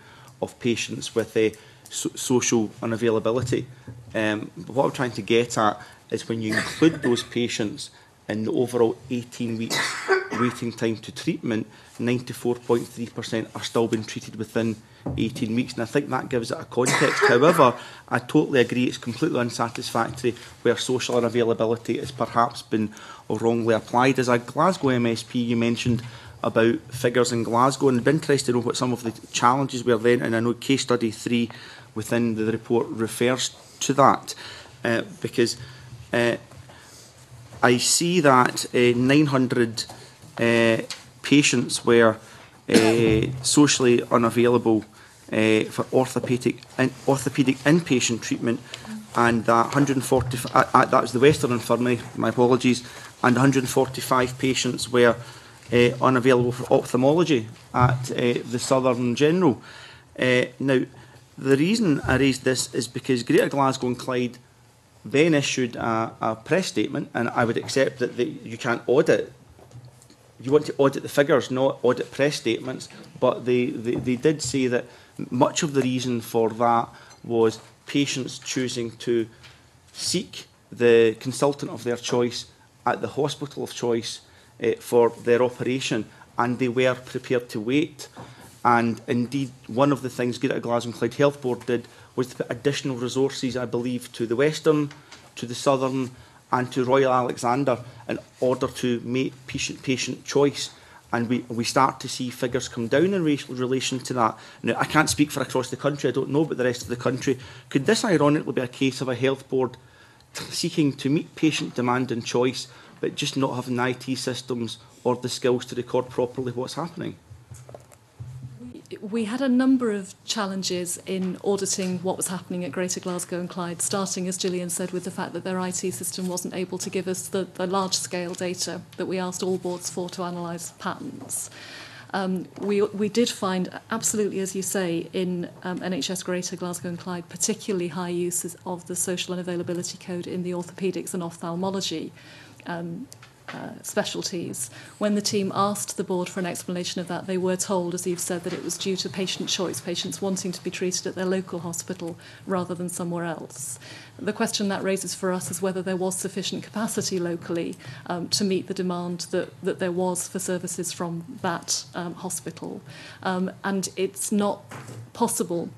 of patients with social unavailability. But what I'm trying to get at is when you include those patients in the overall 18 weeks waiting time to treatment, 94.3% are still being treated within 18 weeks. And I think that gives it a context. However, I totally agree it's completely unsatisfactory where social unavailability has perhaps been wrongly applied. As a Glasgow MSP, you mentioned about figures in Glasgow, and I'd be interested to know what some of the challenges were then, and I know case study 3 within the report refers to that, because I see that 900 patients were socially unavailable for orthopaedic inpatient treatment, and that 140 that was the Western Infirmary, my apologies, and 145 patients were unavailable for ophthalmology at the Southern General. Now, the reason I raised this is because Greater Glasgow and Clyde then issued a press statement, and I would accept that you can't audit. You want to audit the figures, not audit press statements, but they did say that much of the reason for that was patients choosing to seek the consultant of their choice at the hospital of choice for their operation, and they were prepared to wait. And indeed, one of the things Greater Glasgow and Clyde Health Board did was to put additional resources, I believe, to the Western, to the Southern and to Royal Alexander in order to make patient choice. And we start to see figures come down in relation to that. Now, I can't speak for across the country, I don't know about the rest of the country. Could this ironically be a case of a health board seeking to meet patient demand and choice, but just not having the IT systems or the skills to record properly what's happening? We had a number of challenges in auditing what was happening at Greater Glasgow and Clyde, starting, as Gillian said, with the fact that their IT system wasn't able to give us the large-scale data that we asked all boards for to analyse patterns. We did find, absolutely as you say, in NHS Greater Glasgow and Clyde, particularly high uses of the social unavailability code in the orthopaedics and ophthalmology specialties. When the team asked the board for an explanation of that, they were told, as you've said, that it was due to patient choice, patients wanting to be treated at their local hospital rather than somewhere else. The question that raises for us is whether there was sufficient capacity locally to meet the demand that there was for services from that hospital. And it's not possible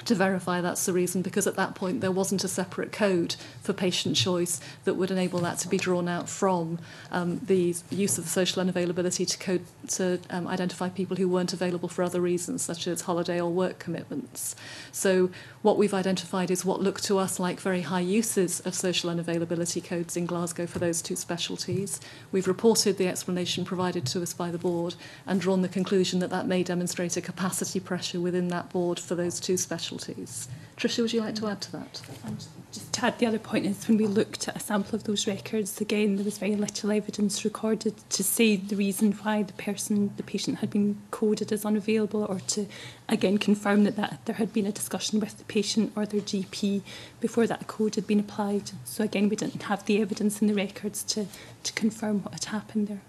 to verify that's the reason, because at that point there wasn't a separate code for patient choice that would enable that to be drawn out from the use of the social unavailability to identify people who weren't available for other reasons, such as holiday or work commitments. So what we've identified is what looked to us like very high uses of social unavailability codes in Glasgow for those two specialties. We've reported the explanation provided to us by the board and drawn the conclusion that that may demonstrate a capacity pressure within that board for those two specialties. Tricia, would you like to add to that? Just to add, the other point is when we looked at a sample of those records, again, there was very little evidence recorded to say the reason why the patient had been coded as unavailable, or to, again, confirm that there had been a discussion with the patient or their GP before that code had been applied. So again, we didn't have the evidence in the records to confirm what had happened there.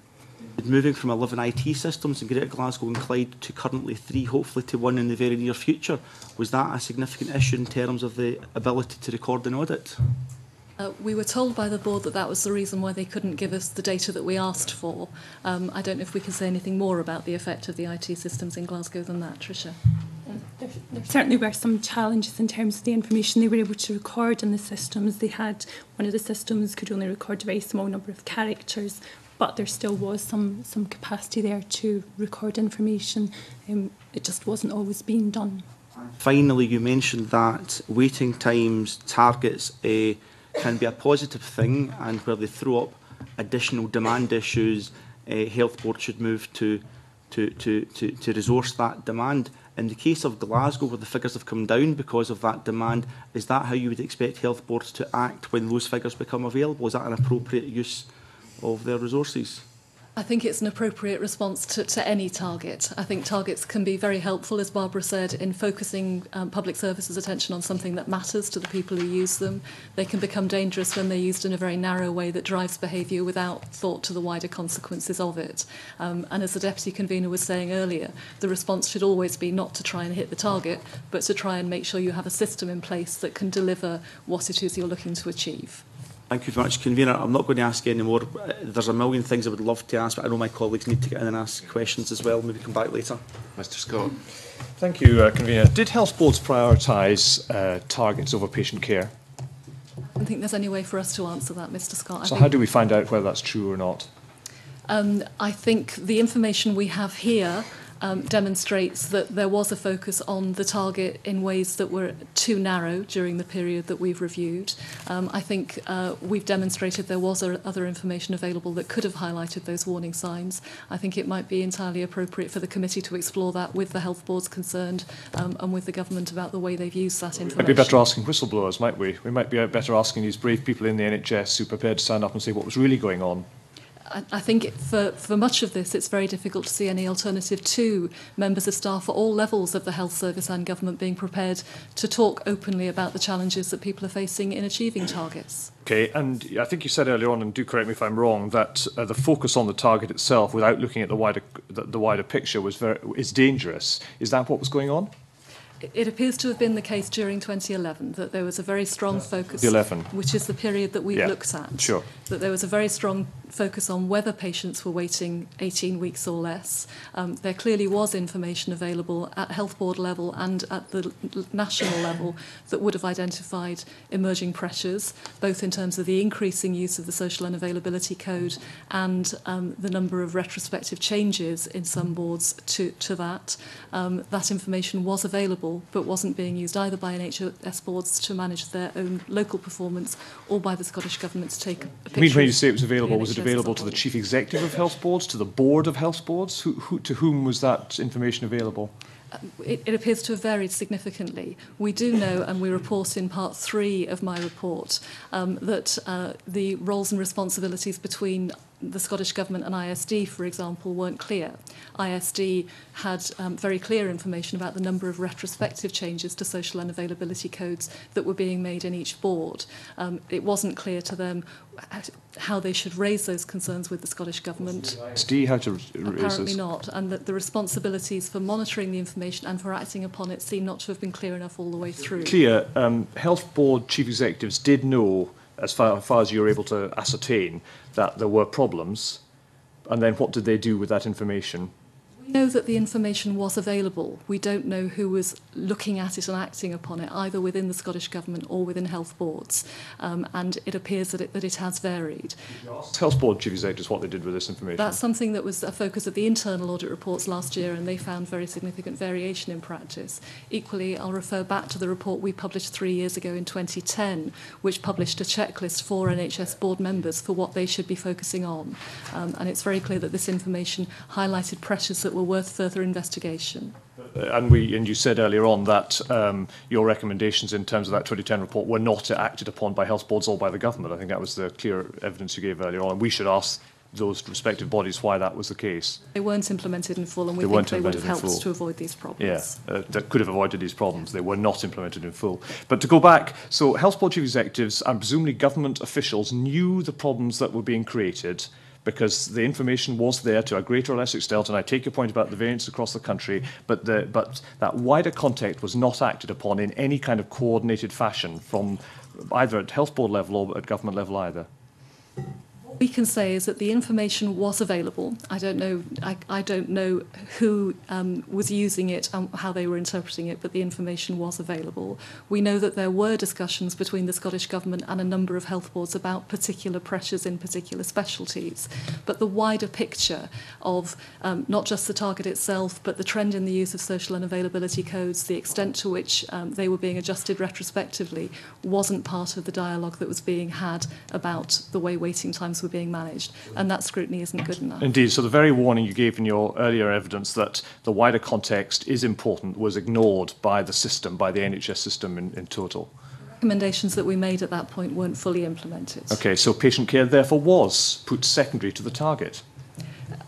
Moving from 11 IT systems in Greater Glasgow and Clyde to currently 3, hopefully to 1 in the very near future, was that a significant issue in terms of the ability to record and audit? We were told by the board that that was the reason why they couldn't give us the data that we asked for. I don't know if we can say anything more about the effect of the IT systems in Glasgow than that, Tricia. There certainly were some challenges in terms of the information they were able to record in the systems. They had, one of the systems could only record a very small number of characters, but there still was some capacity there to record information. It just wasn't always being done. Finally, you mentioned that waiting times targets can be a positive thing, and where they throw up additional demand issues, health boards should move to resource that demand. In the case of Glasgow, where the figures have come down because of that demand, is that how you would expect health boards to act when those figures become available? Is that an appropriate use of their resources? I think it's an appropriate response to any target. I think targets can be very helpful, as Barbara said, in focusing public services' attention on something that matters to the people who use them. They can become dangerous when they're used in a very narrow way that drives behaviour without thought to the wider consequences of it. And as the Deputy Convener was saying earlier, the response should always be not to try and hit the target, but to try and make sure you have a system in place that can deliver what it is you're looking to achieve. Thank you very much, Convener. I'm not going to ask any more. There's a million things I would love to ask, but I know my colleagues need to get in and ask questions as well. Maybe come back later. Mr Scott. Thank you, Convener. Did health boards prioritise targets over patient care? I don't think there's any way for us to answer that, Mr Scott. So how do we find out whether that's true or not? I think the information we have here demonstrates that there was a focus on the target in ways that were too narrow during the period that we've reviewed. I think we've demonstrated there was other information available that could have highlighted those warning signs. I think it might be entirely appropriate for the committee to explore that with the health boards concerned and with the government about the way they've used that information. Might be better asking whistleblowers, might we? We might be better asking these brave people in the NHS who are prepared to stand up and say what was really going on. I think for much of this, it's very difficult to see any alternative to members of staff at all levels of the health service and government being prepared to talk openly about the challenges that people are facing in achieving targets. Okay, and I think you said earlier on, and do correct me if I'm wrong, that the focus on the target itself, without looking at the wider picture, is dangerous. Is that what was going on? It appears to have been the case during 2011 that there was a very strong focus, 11. which is the period that we've looked at. Sure. That there was a very strong focus on whether patients were waiting 18 weeks or less. There clearly was information available at health board level and at the national level that would have identified emerging pressures, both in terms of the increasing use of the social unavailability code and the number of retrospective changes in some boards to that. That information was available but wasn't being used either by NHS boards to manage their own local performance or by the Scottish Government to take a picture. I mean, when you say it was available, was it available to the Chief Executive of Health Boards, to the Board of Health Boards? To whom was that information available? It appears to have varied significantly. We do know, and we report in part 3 of my report, that the roles and responsibilities between the Scottish Government and ISD, for example, weren't clear. ISD had very clear information about the number of retrospective changes to social unavailability codes that were being made in each board. It wasn't clear to them how they should raise those concerns with the Scottish Government. ISD, how to raise Apparently those? not, and that the responsibilities for monitoring the information and for acting upon it seem not to have been clear enough all the way through. Clear, Health Board Chief Executives did know, as far as you were able to ascertain, that there were problems, and then what did they do with that information? We know that the information was available. We don't know who was looking at it and acting upon it, either within the Scottish Government or within health boards, and it appears that it has varied. Health Board Chief Executives what they did with this information? That's something that was a focus of the internal audit reports last year, and they found very significant variation in practice. Equally, I'll refer back to the report we published 3 years ago in 2010, which published a checklist for NHS board members for what they should be focusing on. And it's very clear that this information highlighted pressures that were worth further investigation. And you said earlier on that your recommendations in terms of that 2010 report were not acted upon by health boards or by the government. I think that was the clear evidence you gave earlier on. And we should ask those respective bodies why that was the case. They weren't implemented in full, and we think they would have helped us to avoid these problems. Yeah, that could have avoided these problems. They were not implemented in full. But to go back, so health board chief executives and presumably government officials knew the problems that were being created because the information was there to a greater or less extent, and I take your point about the variance across the country, but that wider context was not acted upon in any kind of coordinated fashion from either at health board level or at government level either. What we can say is that the information was available. I don't know who was using it and how they were interpreting it, but the information was available. We know that there were discussions between the Scottish Government and a number of health boards about particular pressures in particular specialties. But the wider picture of not just the target itself, but the trend in the use of social unavailability codes, the extent to which they were being adjusted retrospectively, wasn't part of the dialogue that was being had about the way waiting times were being managed, and that scrutiny isn't good enough. Indeed, so the very warning you gave in your earlier evidence that the wider context is important was ignored by the system, by the NHS system in total. Recommendations that we made at that point weren't fully implemented. Okay, so patient care therefore was put secondary to the target.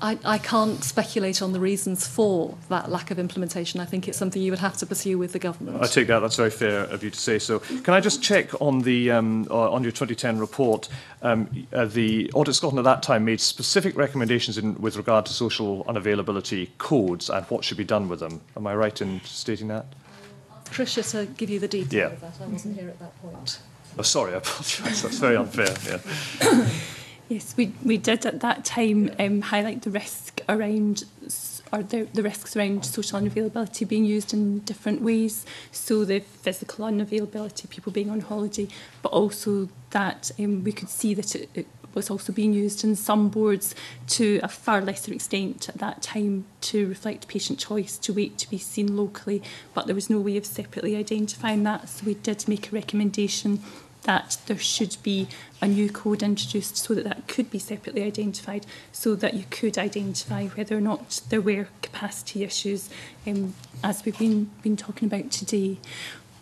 I can't speculate on the reasons for that lack of implementation. I think it's something you would have to pursue with the government. I take that. That's very fair of you to say so. Can I just check on the on your 2010 report? The Audit Scotland at that time made specific recommendations with regard to social unavailability codes and what should be done with them. Am I right in stating that? Tricia to give you the detail Yeah. of that. I wasn't here at that point. Oh, sorry, I apologise. That's very unfair. Yeah. Yes, we did at that time highlight the risk around the risks around social unavailability being used in different ways. So the physical unavailability, people being on holiday, but also that we could see that it was also being used in some boards to a far lesser extent at that time to reflect patient choice, to wait to be seen locally, but there was no way of separately identifying that. So we did make a recommendation that there should be a new code introduced so that could be separately identified, so that you could identify whether or not there were capacity issues, as we've been talking about today.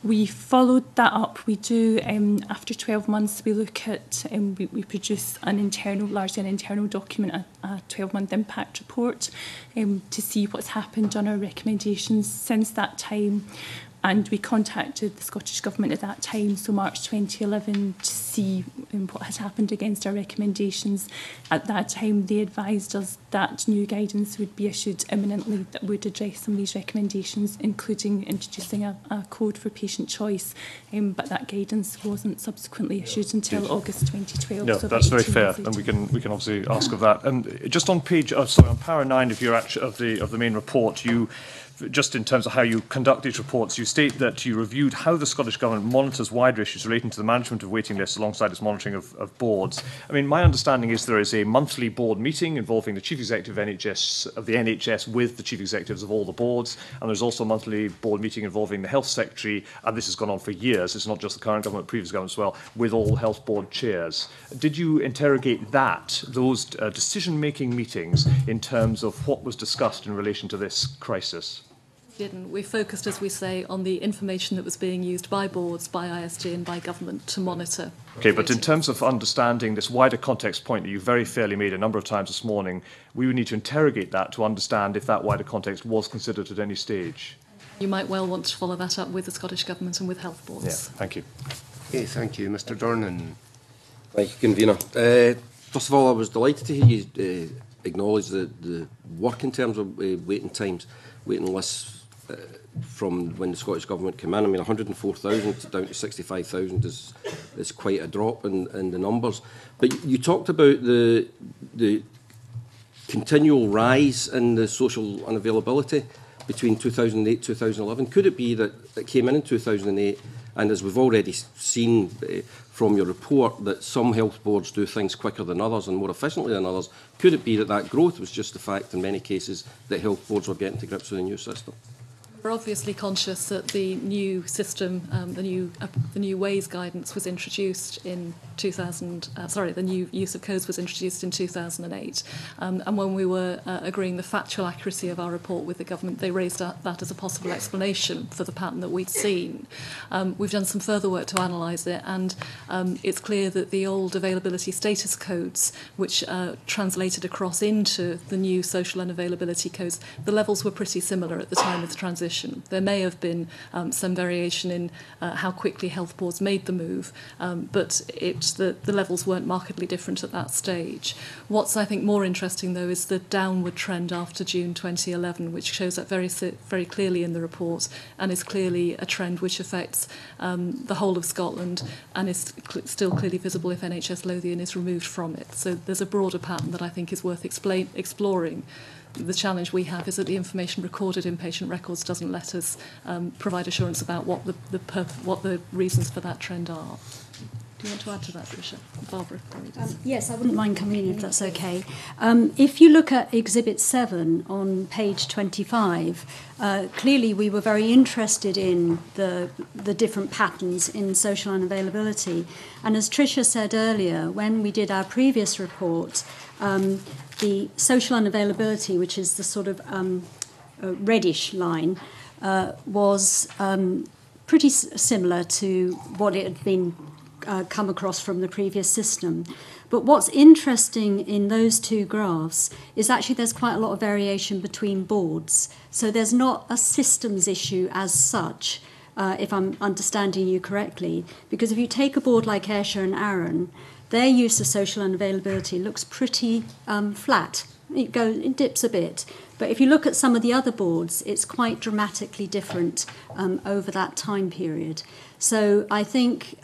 We followed that up. We do, after 12 months, we look at, we produce largely an internal document, a 12-month impact report, to see what's happened on our recommendations since that time. And we contacted the Scottish Government at that time, so March 2011, to see what had happened against our recommendations. At that time, they advised us that new guidance would be issued imminently that would address some of these recommendations, including introducing a code for patient choice. But that guidance wasn't subsequently issued until August 2012. No, so that's very fair, later. and we can obviously ask of that. And just on on para 9 of your of the main report, you. Just in terms of how you conduct these reports, you state that you reviewed how the Scottish Government monitors wider issues relating to the management of waiting lists alongside its monitoring of boards. I mean, my understanding is there is a monthly board meeting involving the Chief Executive of the NHS with the Chief Executives of all the boards, and there's also a monthly board meeting involving the Health Secretary, and this has gone on for years, it's not just the current government, previous government as well, with all health board chairs. Did you interrogate those decision-making meetings in terms of what was discussed in relation to this crisis? Didn't. We focused, as we say, on the information that was being used by boards, by ISG and by government to monitor. Okay, but in terms of understanding this wider context point that you very fairly made a number of times this morning, we would need to interrogate that to understand if that wider context was considered at any stage. You might well want to follow that up with the Scottish Government and with health boards. Yeah, thank you. Okay, thank you. Mr Dornan. Thank you, Convener. First of all, I was delighted to hear you acknowledge the work in terms of waiting times, waiting lists from when the Scottish Government came in. I mean, 104,000 down to 65,000 is quite a drop in the numbers. But you talked about the continual rise in the social unavailability between 2008 and 2011. Could it be that it came in 2008, and as we've already seen from your report, that some health boards do things quicker than others and more efficiently than others? Could it be that that growth was just the fact in many cases that health boards were getting to grips with the new system? We're obviously conscious that the new system, the new ways guidance was introduced in the new use of codes was introduced in 2008. And when we were agreeing the factual accuracy of our report with the government, they raised that as a possible explanation for the pattern that we'd seen. We've done some further work to analyse it, and it's clear that the old availability status codes, which translated across into the new social unavailability codes, the levels were pretty similar at the time of the transition. There may have been some variation in how quickly health boards made the move, but the levels weren't markedly different at that stage. What's, I think, more interesting, though, is the downward trend after June 2011, which shows that very clearly in the report, and is clearly a trend which affects the whole of Scotland and is still clearly visible if NHS Lothian is removed from it. So there's a broader pattern that I think is worth exploring. The challenge we have is that the information recorded in patient records doesn't let us provide assurance about what the reasons for that trend are. Do you want to add to that, Tricia? Barbara? Yes, I wouldn't mind coming in if that's okay. If you look at Exhibit 7 on page 25, clearly we were very interested in the different patterns in social unavailability. And as Tricia said earlier, when we did our previous report, the social unavailability, which is the sort of reddish line, was pretty similar to what it had been come across from the previous system. But what's interesting in those two graphs is actually there's quite a lot of variation between boards. So there's not a systems issue as such, if I'm understanding you correctly, because if you take a board like Ayrshire and Arran, their use of social unavailability looks pretty flat. It dips a bit. But if you look at some of the other boards, it's quite dramatically different over that time period. So I think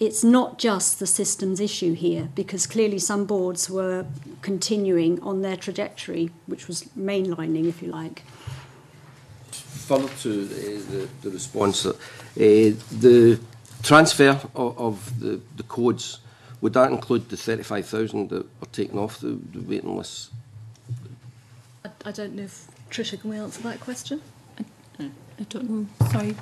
it's not just the systems issue here, because clearly some boards were continuing on their trajectory, which was mainlining, if you like. Further to the response, the transfer of the codes, would that include the 35,000 that were taken off the waiting list? I don't know if Tricia, can we answer that question? I don't know. Sorry.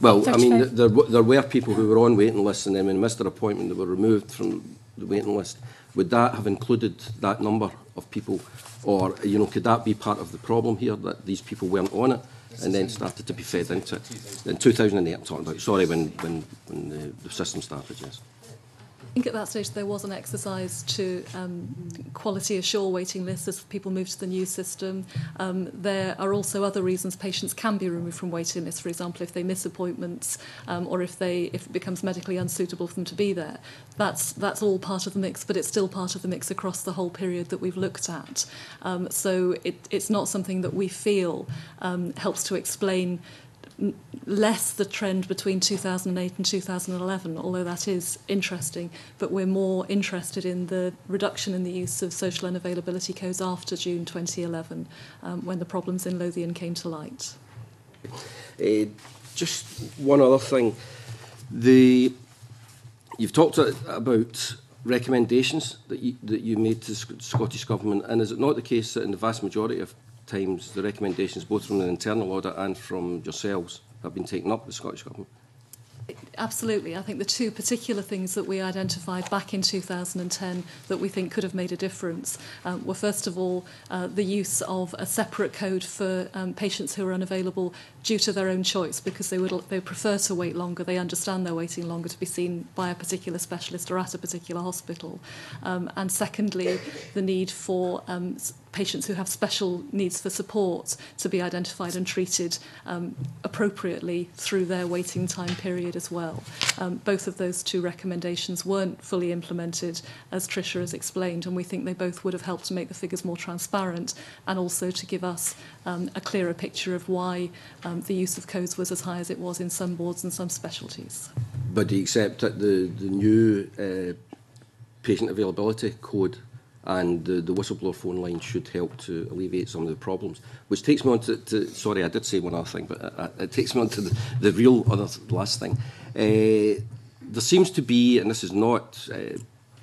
Well, I mean, there were people who were on waiting lists, and then when they missed their appointment, they were removed from the waiting list. Would that have included that number of people, or could that be part of the problem here, that these people weren't on it and then started to be fed into it? In 2008, I'm talking about. Sorry, when the system started. Yes. I think at that stage there was an exercise to quality assure waiting lists as people move to the new system. There are also other reasons patients can be removed from waiting lists, for example, if they miss appointments or if it becomes medically unsuitable for them to be there. That's all part of the mix, but it's still part of the mix across the whole period that we've looked at. So it's not something that we feel helps to explain less the trend between 2008 and 2011, although that is interesting, but we're more interested in the reduction in the use of social unavailability codes after June 2011, when the problems in Lothian came to light. Just one other thing. You've talked about recommendations that you made to the Scottish Government, and is it not the case that in the vast majority of times the recommendations, both from the internal audit and from yourselves, have been taken up with the Scottish Government? Absolutely. I think the two particular things that we identified back in 2010 that we think could have made a difference were, first of all, the use of a separate code for patients who are unavailable due to their own choice, because they prefer to wait longer. They understand they're waiting longer to be seen by a particular specialist or at a particular hospital. And secondly, the need for patients who have special needs for support to be identified and treated appropriately through their waiting time period as well. Both of those two recommendations weren't fully implemented, as Tricia has explained, and we think they both would have helped to make the figures more transparent and also to give us a clearer picture of why the use of codes was as high as it was in some boards and some specialties. But do you accept that the new patient availability code and the whistleblower phone line should help to alleviate some of the problems? Which takes me on to sorry, I did say one other thing, but it takes me on to the real last thing. There seems to be, and this is not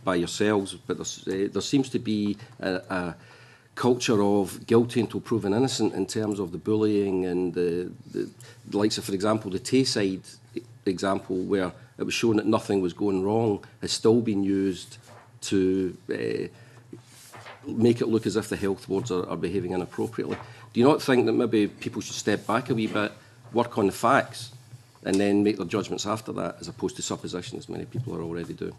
by yourselves, but there seems to be a culture of guilty until proven innocent in terms of the bullying and the likes of, for example, the Tayside example, where it was shown that nothing was going wrong, has still been used to make it look as if the health boards are behaving inappropriately. Do you not think that maybe people should step back a wee bit, work on the facts, and then make their judgments after that, as opposed to supposition, as many people are already doing?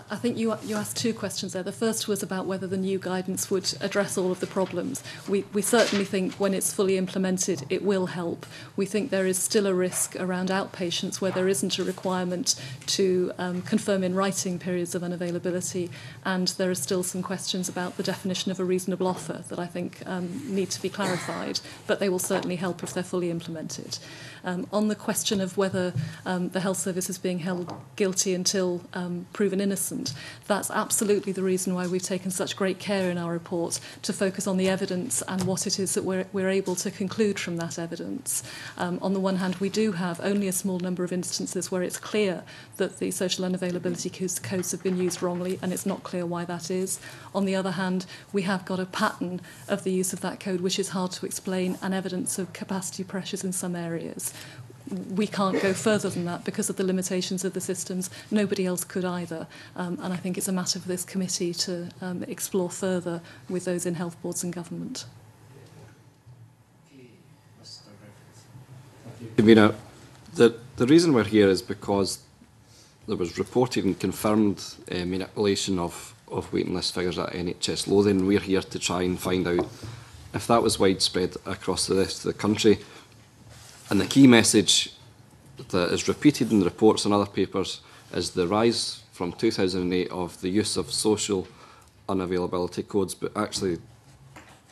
I think you asked two questions there. The first was about whether the new guidance would address all of the problems. We certainly think when it's fully implemented, it will help. We think there is still a risk around outpatients where there isn't a requirement to confirm in writing periods of unavailability, and there are still some questions about the definition of a reasonable offer that I think need to be clarified, but they will certainly help if they're fully implemented. On the question of whether the health service is being held guilty until proven innocent, that's absolutely the reason why we've taken such great care in our report to focus on the evidence and what it is that we're able to conclude from that evidence. On the one hand, we do have only a small number of instances where it's clear that the social unavailability codes have been used wrongly, and it's not clear why that is. On the other hand, we have got a pattern of the use of that code which is hard to explain, and evidence of capacity pressures in some areas. We can't go further than that because of the limitations of the systems. Nobody else could either. And I think it's a matter for this committee to explore further with those in health boards and government. Convener, the reason we're here is because there was reported and confirmed manipulation of waiting list figures at NHS Lothian. We're here to try and find out if that was widespread across the rest of the country. And the key message that is repeated in the reports and other papers is the rise from 2008 of the use of social unavailability codes, but actually,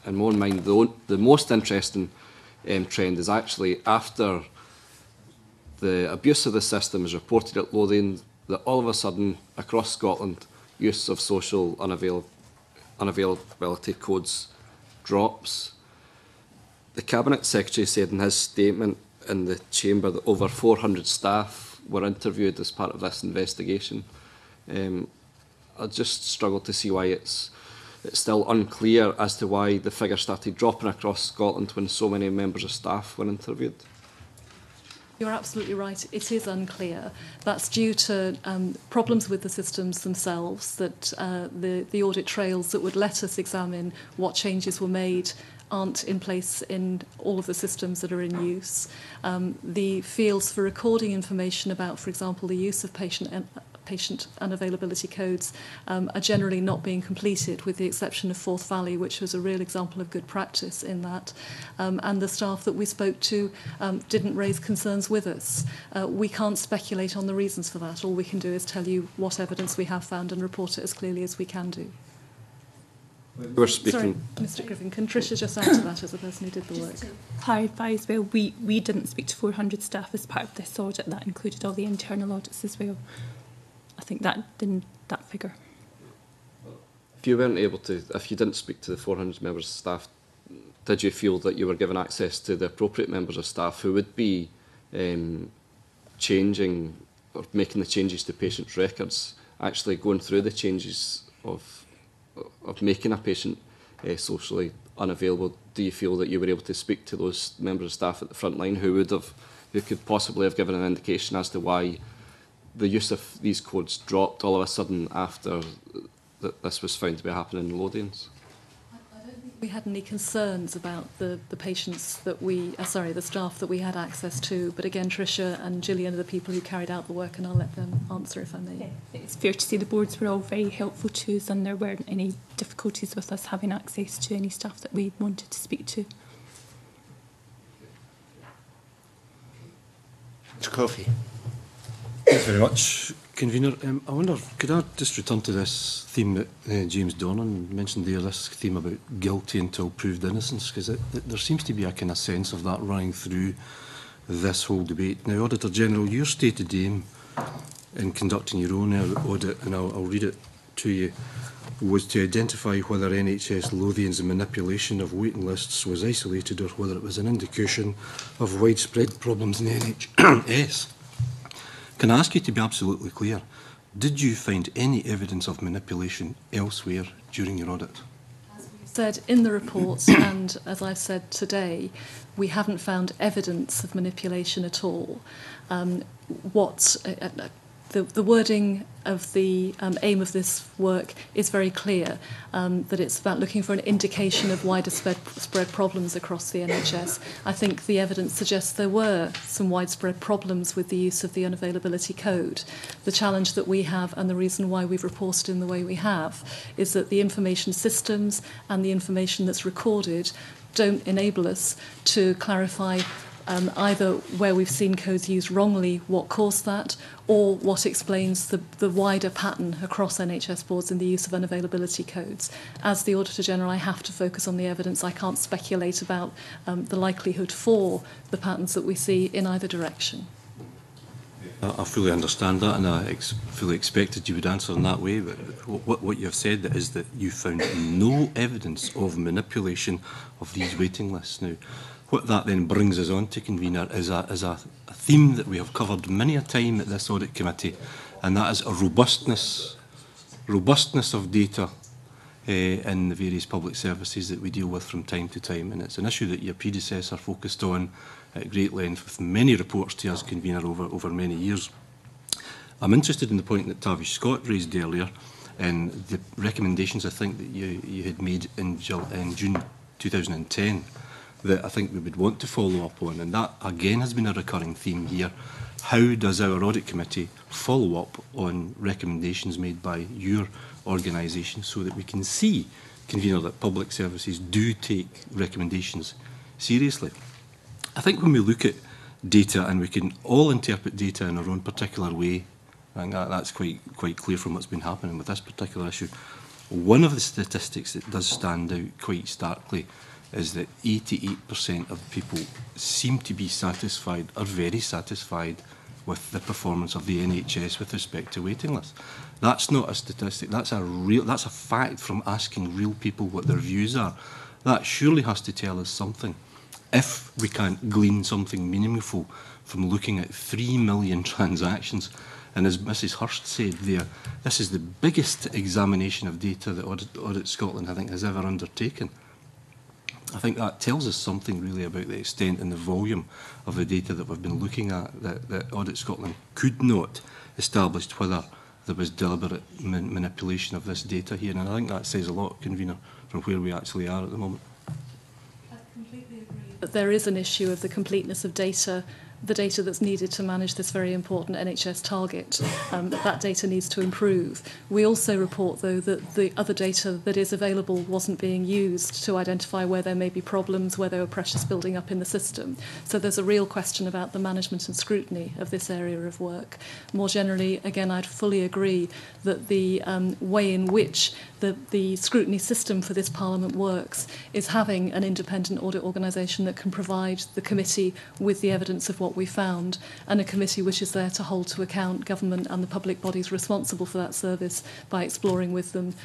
in my own mind, the most interesting trend is actually after the abuse of the system is reported at Lothian, that all of a sudden, across Scotland, use of social unavailability codes drops. The Cabinet Secretary said in his statement in the Chamber that over 400 staff were interviewed as part of this investigation. I just struggle to see why it's still unclear as to why the figure started dropping across Scotland when so many members of staff were interviewed. You're absolutely right. It is unclear. That's due to problems with the systems themselves, that the audit trails that would let us examine what changes were made aren't in place in all of the systems that are in use. The fields for recording information about, for example, the use of patient unavailability codes are generally not being completed, with the exception of Forth Valley, which was a real example of good practice in that. And the staff that we spoke to didn't raise concerns with us. We can't speculate on the reasons for that. All we can do is tell you what evidence we have found and report it as clearly as we can do. We're speaking. Sorry, Mr. Griffin, can Tricia just add to that as the person who did the work? Just to clarify as well, we didn't speak to 400 staff as part of this audit. That included all the internal audits as well. I think that figure. If you weren't able to, if you didn't speak to the 400 members of staff, did you feel that you were given access to the appropriate members of staff who would be changing or making the changes to patients' records, actually going through the changes of making a patient socially unavailable? Do you feel that you were able to speak to those members of staff at the front line who could possibly have given an indication as to why the use of these codes dropped all of a sudden after this was found to be happening in Lothians? I don't think we had any concerns about the patients that we, the staff that we had access to. But again, Tricia and Gillian are the people who carried out the work, and I'll let them answer if I may. Yeah, it's fair to say the boards were all very helpful to us, and there weren't any difficulties with us having access to any staff that we wanted to speak to. Mr. Coffey. Thanks very much, Convener. I wonder, could I just return to this theme that James Donnan mentioned there, this theme about guilty until proved innocence, because there seems to be a kind of sense of that running through this whole debate. Now, Auditor General, your stated aim in conducting your own audit, and I'll read it to you, was to identify whether NHS Lothians' manipulation of waiting lists was isolated or whether it was an indication of widespread problems in the NHS. Can I ask you to be absolutely clear? Did you find any evidence of manipulation elsewhere during your audit? As we said in the report, and as I've said today, we haven't found evidence of manipulation at all. The wording of the aim of this work is very clear, that it's about looking for an indication of widespread problems across the NHS. I think the evidence suggests there were some widespread problems with the use of the unavailability code. The challenge that we have, and the reason why we've reported in the way we have, is that the information systems and the information that's recorded don't enable us to clarify either where we've seen codes used wrongly, what caused that, or what explains the wider pattern across NHS boards in the use of unavailability codes. As the Auditor General, I have to focus on the evidence. I can't speculate about the likelihood for the patterns that we see in either direction. I fully understand that, and I fully expected you would answer in that way, but what you have said is that you found no evidence of manipulation of these waiting lists. Now, what that then brings us on to, Convener, is a theme that we have covered many a time at this audit committee, and that is a robustness of data in the various public services that we deal with from time to time. And it's an issue that your predecessor focused on at great length with many reports to us, Convener, over many years. I'm interested in the point that Tavish Scott raised earlier, and the recommendations I think that you had made in June 2010 that I think we would want to follow up on, and that again has been a recurring theme here. How does our audit committee follow up on recommendations made by your organisation so that we can see, Convener, that public services do take recommendations seriously? I think when we look at data, and we can all interpret data in our own particular way, I think that's quite clear from what's been happening with this particular issue. One of the statistics that does stand out quite starkly is that 88% of people seem to be satisfied, or very satisfied, with the performance of the NHS with respect to waiting lists. That's not a statistic, that's a fact from asking real people what their views are. That surely has to tell us something. If we can't glean something meaningful from looking at 3 million transactions, and as Mrs Hurst said there, this is the biggest examination of data that Audit Scotland, I think, has ever undertaken. I think that tells us something really about the extent and the volume of the data that we've been looking at, that Audit Scotland could not establish whether there was deliberate manipulation of this data here. And I think that says a lot, Convener, from where we actually are at the moment. I completely agree that there is an issue of the completeness of data, the data that's needed to manage this very important NHS target. That data needs to improve. We also report, though, that the other data that is available wasn't being used to identify where there may be problems, where there were pressures building up in the system. So there's a real question about the management and scrutiny of this area of work. More generally, again, I'd fully agree that the way in which the scrutiny system for this Parliament works is having an independent audit organisation that can provide the committee with the evidence of what we found, and a committee which is there to hold to account government and the public bodies responsible for that service by exploring with them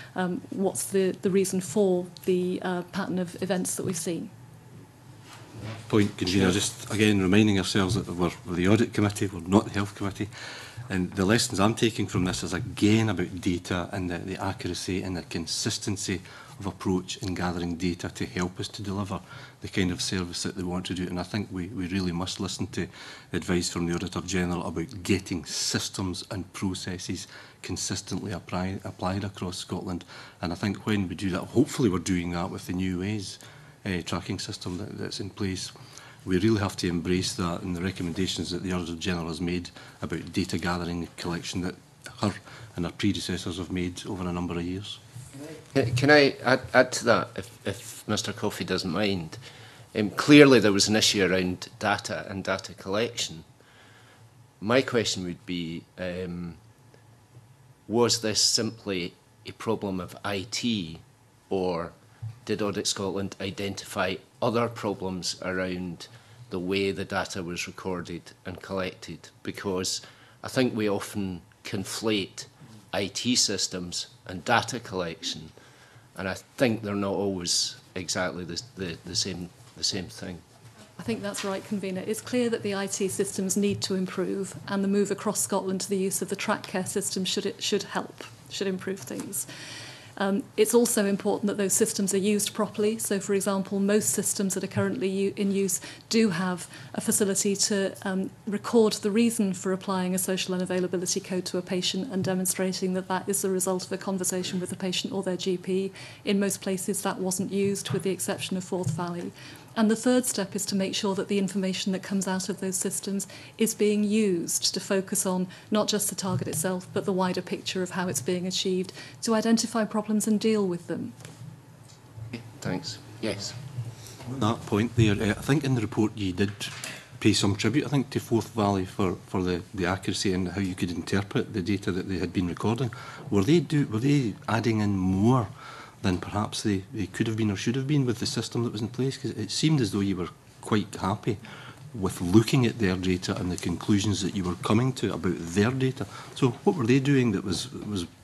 what's the reason for the pattern of events that we've seen. Point, Convener, just again reminding ourselves that we're the Audit Committee, we're not the Health Committee. And the lessons I'm taking from this is again about data and the accuracy and the consistency of approach in gathering data to help us to deliver the kind of service that they want to do. And I think we really must listen to advice from the Auditor General about getting systems and processes consistently applied across Scotland. And I think when we do that, hopefully we're doing that with the new ways tracking system that's in place. We really have to embrace that and the recommendations that the Auditor General has made about data gathering and collection that her and her predecessors have made over a number of years. Can I add to that, if Mr Coffey doesn't mind? Clearly there was an issue around data and data collection. My question would be, was this simply a problem of IT, or did Audit Scotland identify other problems around the way the data was recorded and collected? Because I think we often conflate IT systems and data collection, and I think they're not always exactly the same thing. I think that's right, Convener. It's clear that the IT systems need to improve, and the move across Scotland to the use of the track care system should improve things. It's also important that those systems are used properly. So, for example, most systems that are currently in use do have a facility to record the reason for applying a social unavailability code to a patient and demonstrating that that is the result of a conversation with the patient or their GP. In most places that wasn't used, with the exception of Forth Valley. And the third step is to make sure that the information that comes out of those systems is being used to focus on not just the target itself, but the wider picture of how it's being achieved, to identify problems and deal with them. Thanks. Yes. On that point there, I think in the report you did pay some tribute, I think, to Forth Valley for the accuracy and how you could interpret the data that they had been recording. Were they adding in more than perhaps they could have been or should have been with the system that was in place? Because it seemed as though you were quite happy with looking at their data and the conclusions that you were coming to about their data. So what were they doing that was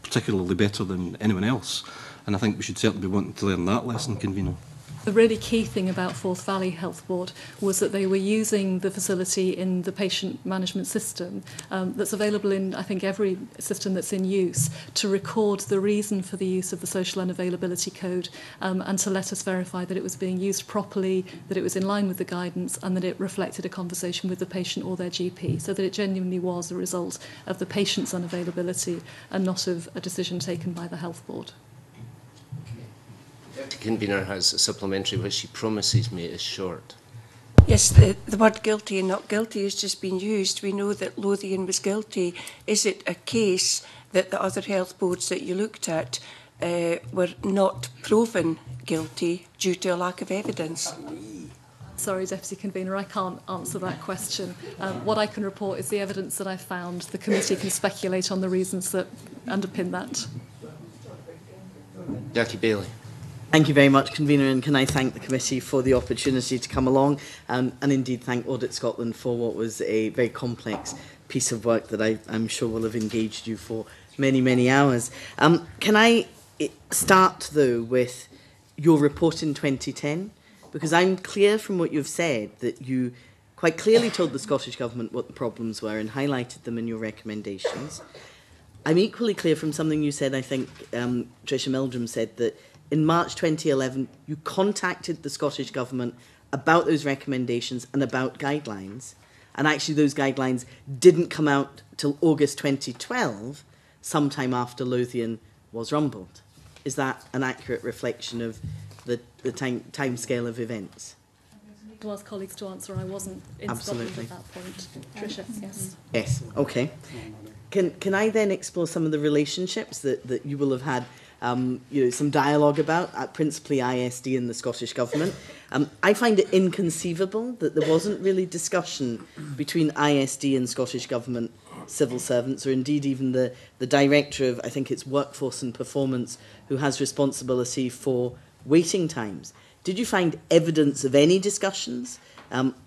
particularly better than anyone else? And I think we should certainly be wanting to learn that lesson, Convener. The really key thing about Forth Valley Health Board was that they were using the facility in the patient management system that's available in, I think, every system that's in use, to record the reason for the use of the social unavailability code and to let us verify that it was being used properly, that it was in line with the guidance, and that it reflected a conversation with the patient or their GP, so that it genuinely was a result of the patient's unavailability and not of a decision taken by the health board. The Convener has a supplementary which she promises me is short. Yes, the word guilty and not guilty has just been used. We know that Lothian was guilty. Is it a case that the other health boards that you looked at were not proven guilty due to a lack of evidence? Sorry, Deputy Convener, I can't answer that question. What I can report is the evidence that I found. The committee can speculate on the reasons that underpin that. Jackie Bailey. Thank you very much, Convener, and can I thank the committee for the opportunity to come along and indeed thank Audit Scotland for what was a very complex piece of work that I'm sure will have engaged you for many, many hours. Can I start, though, with your report in 2010? Because I'm clear from what you've said that you quite clearly told the Scottish Government what the problems were and highlighted them in your recommendations. I'm equally clear from something you said, I think Tricia Meldrum said, that in March 2011 you contacted the Scottish Government about those recommendations and about guidelines, and actually those guidelines didn't come out till August 2012, sometime after Lothian was rumbled. Is that an accurate reflection of the time scale of events? To ask colleagues to answer, I wasn't in Scotland at that point. Tricia, yes. Yes, okay. Can I then explore some of the relationships that you will have had some dialogue about, principally ISD and the Scottish Government? I find it inconceivable that there wasn't really discussion between ISD and Scottish Government civil servants, or indeed even the director of, I think it's Workforce and Performance, who has responsibility for waiting times. Did you find evidence of any discussions,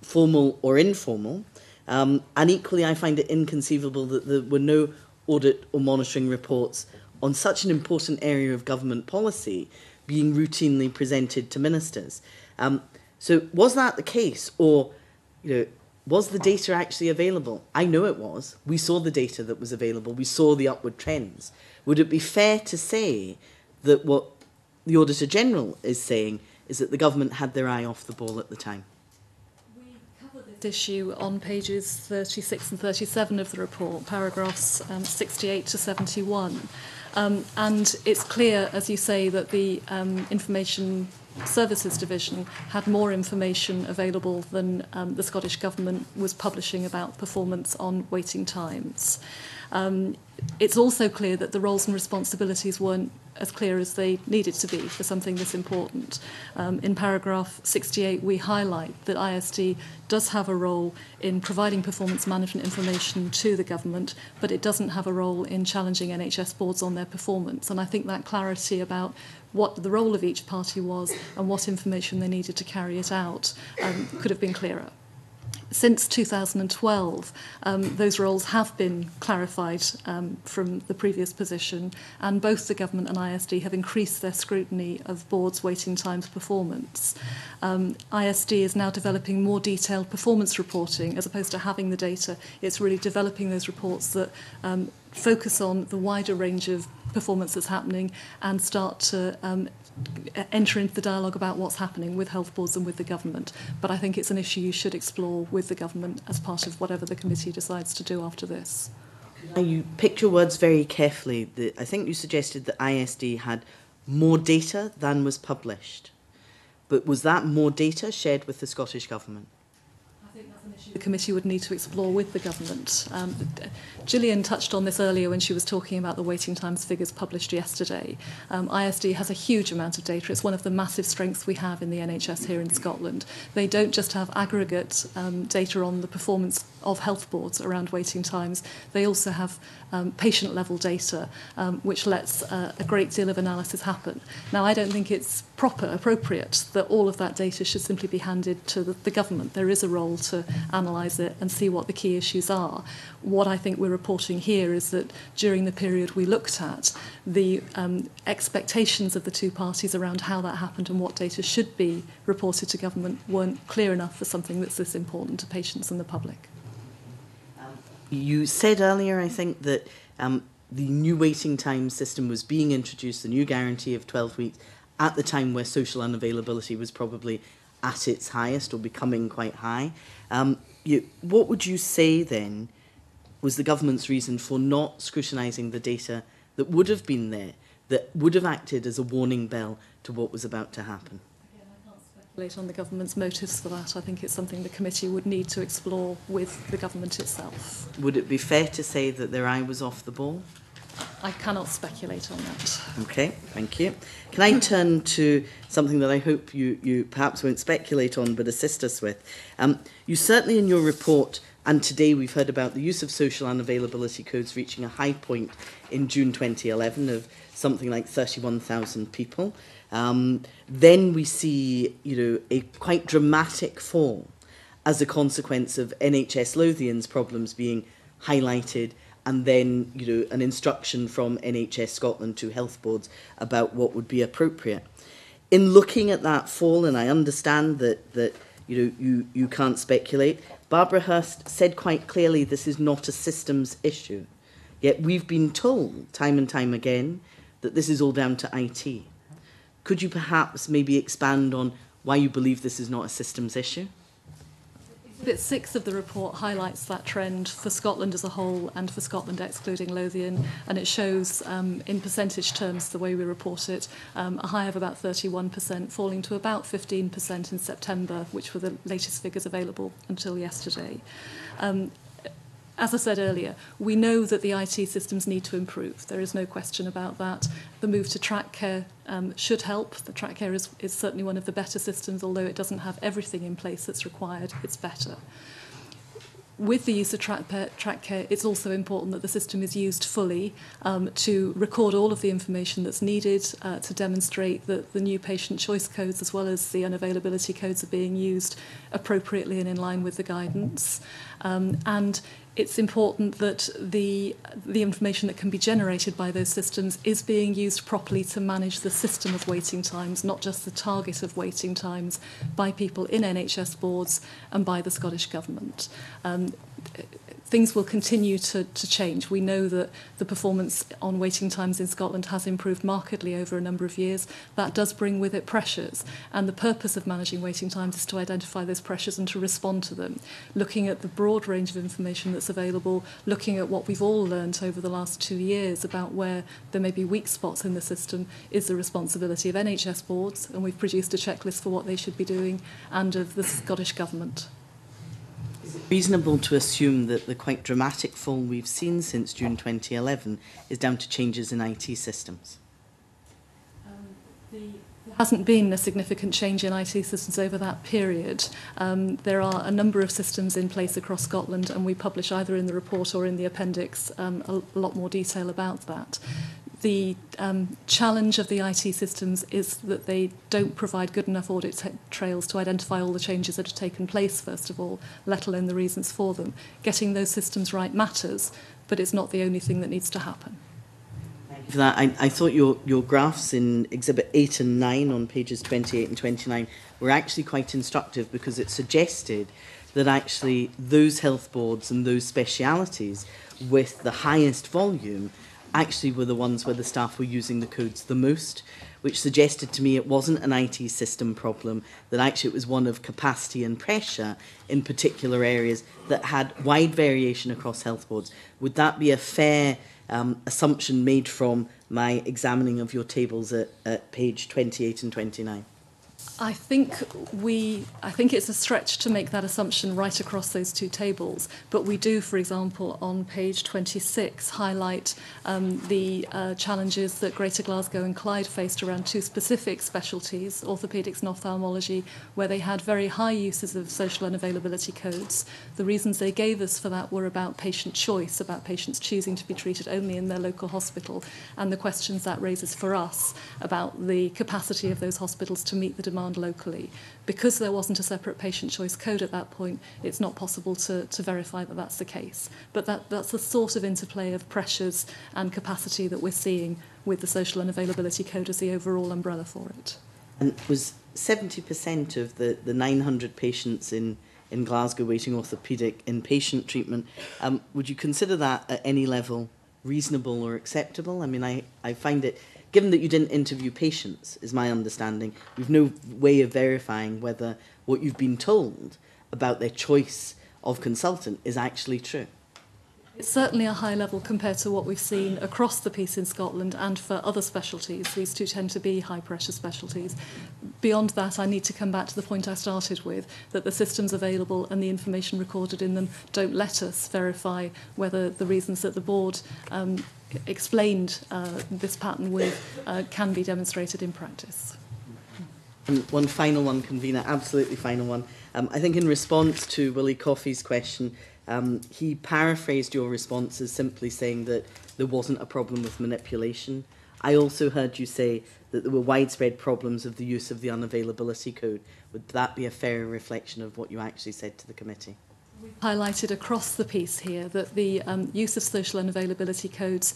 formal or informal? And equally, I find it inconceivable that there were no audit or monitoring reports on such an important area of government policy being routinely presented to ministers. So was that the case, or was the data actually available? I know it was. We saw the data that was available. We saw the upward trends. Would it be fair to say that what the Auditor General is saying is that the government had their eye off the ball at the time? We cover this issue on pages 36 and 37 of the report, paragraphs 68 to 71. And it's clear, as you say, that the Information Services Division had more information available than the Scottish Government was publishing about performance on waiting times. It's also clear that the roles and responsibilities weren't as clear as they needed to be for something this important. In paragraph 68, we highlight that ISD does have a role in providing performance management information to the government, but it doesn't have a role in challenging NHS boards on their performance. And I think that clarity about what the role of each party was and what information they needed to carry it out could have been clearer. Since 2012, those roles have been clarified from the previous position, and both the government and ISD have increased their scrutiny of boards' waiting times performance. ISD is now developing more detailed performance reporting as opposed to having the data. It's really developing those reports that focus on the wider range of performance that's happening and start to enter into the dialogue about what's happening with health boards and with the government. But I think it's an issue you should explore with the government as part of whatever the committee decides to do after this. You picked your words very carefully. I think you suggested that ISD had more data than was published. But was that more data shared with the Scottish Government? I think that's an issue the committee would need to explore with the government. Gillian touched on this earlier when she was talking about the waiting times figures published yesterday. ISD has a huge amount of data. It's one of the massive strengths we have in the NHS here in Scotland. They don't just have aggregate data on the performance of health boards around waiting times. They also have patient-level data, which lets a great deal of analysis happen. Now, I don't think it's appropriate that all of that data should simply be handed to the government. There is a role to analyse it and see what the key issues are. What I think we're reporting here is that during the period we looked at, the expectations of the two parties around how that happened and what data should be reported to government weren't clear enough for something that's this important to patients and the public. You said earlier, I think, that the new waiting time system was being introduced, the new guarantee of 12 weeks, at the time where social unavailability was probably at its highest or becoming quite high. What would you say then was the government's reason for not scrutinising the data that would have been there, that would have acted as a warning bell to what was about to happen? Again, I can't speculate on the government's motives for that. I think it's something the committee would need to explore with the government itself. Would it be fair to say that their eye was off the ball? I cannot speculate on that. Okay, thank you. Can I turn to something that I hope you perhaps won't speculate on but assist us with? You certainly in your report, and today we've heard about the use of social unavailability codes reaching a high point in June 2011 of something like 31,000 people. Then we see, a quite dramatic fall as a consequence of NHS Lothian's problems being highlighted, and then, you know, an instruction from NHS Scotland to health boards about what would be appropriate. In looking at that fall, and I understand that you know, you can't speculate, Barbara Hurst said quite clearly this is not a systems issue. Yet we've been told time and time again that this is all down to IT. Could you perhaps maybe expand on why you believe this is not a systems issue? Bit 6 of the report highlights that trend for Scotland as a whole and for Scotland excluding Lothian, and it shows in percentage terms, the way we report it, a high of about 31%, falling to about 15% in September, which were the latest figures available until yesterday. As I said earlier, we know that the IT systems need to improve. There is no question about that. The move to track care should help. The track care is certainly one of the better systems, although it doesn't have everything in place that's required. It's better. With the use of track care, it's also important that the system is used fully to record all of the information that's needed to demonstrate that the new patient choice codes as well as the unavailability codes are being used appropriately and in line with the guidance. And it's important that the information that can be generated by those systems is being used properly to manage the system of waiting times, not just the target of waiting times, by people in NHS boards and by the Scottish Government. Things will continue to change. We know that the performance on waiting times in Scotland has improved markedly over a number of years. That does bring with it pressures, and the purpose of managing waiting times is to identify those pressures and to respond to them, looking at the broad range of information that's available, looking at what we've all learnt over the last 2 years about where there may be weak spots in the system is the responsibility of NHS boards, and we've produced a checklist for what they should be doing, and of the Scottish Government. Reasonable to assume that the quite dramatic fall we've seen since June 2011 is down to changes in IT systems? There hasn't been a significant change in IT systems over that period. There are a number of systems in place across Scotland, and we publish either in the report or in the appendix a lot more detail about that. The challenge of the IT systems is that they don't provide good enough audit trails to identify all the changes that have taken place, first of all, let alone the reasons for them. Getting those systems right matters, but it's not the only thing that needs to happen. Thank you for that. I thought your graphs in Exhibit 8 and 9 on pages 28 and 29 were actually quite instructive, because it suggested that actually those health boards and those specialities with the highest volume actually were the ones where the staff were using the codes the most, which suggested to me it wasn't an IT system problem, that actually it was one of capacity and pressure in particular areas that had wide variation across health boards. Would that be a fair assumption made from my examining of your tables at page 28 and 29? I think it's a stretch to make that assumption right across those two tables, but we do, for example, on page 26, highlight the challenges that Greater Glasgow and Clyde faced around two specific specialties, orthopaedics and ophthalmology, where they had very high uses of social unavailability codes. The reasons they gave us for that were about patient choice, about patients choosing to be treated only in their local hospital, and the questions that raises for us about the capacity of those hospitals to meet the demand locally. Because there wasn't a separate patient choice code at that point, it's not possible to verify that that's the case. But that's the sort of interplay of pressures and capacity that we're seeing with the social unavailability code as the overall umbrella for it. And was 70% of the 900 patients in Glasgow waiting orthopaedic inpatient treatment, would you consider that at any level reasonable or acceptable? I mean, I find it, given that you didn't interview patients, is my understanding, you've no way of verifying whether what you've been told about their choice of consultant is actually true. It's certainly a high level compared to what we've seen across the piece in Scotland and for other specialties. These two tend to be high pressure specialties. Beyond that, I need to come back to the point I started with, that the systems available and the information recorded in them don't let us verify whether the reasons that the board explained this pattern with can be demonstrated in practice. And one final one, convener, absolutely final one. I think in response to Willie Coffey's question, he paraphrased your response as simply saying that there wasn't a problem with manipulation. I also heard you say that there were widespread problems of the use of the unavailability code. Would that be a fair reflection of what you actually said to the committee? Highlighted across the piece here that the use of social unavailability codes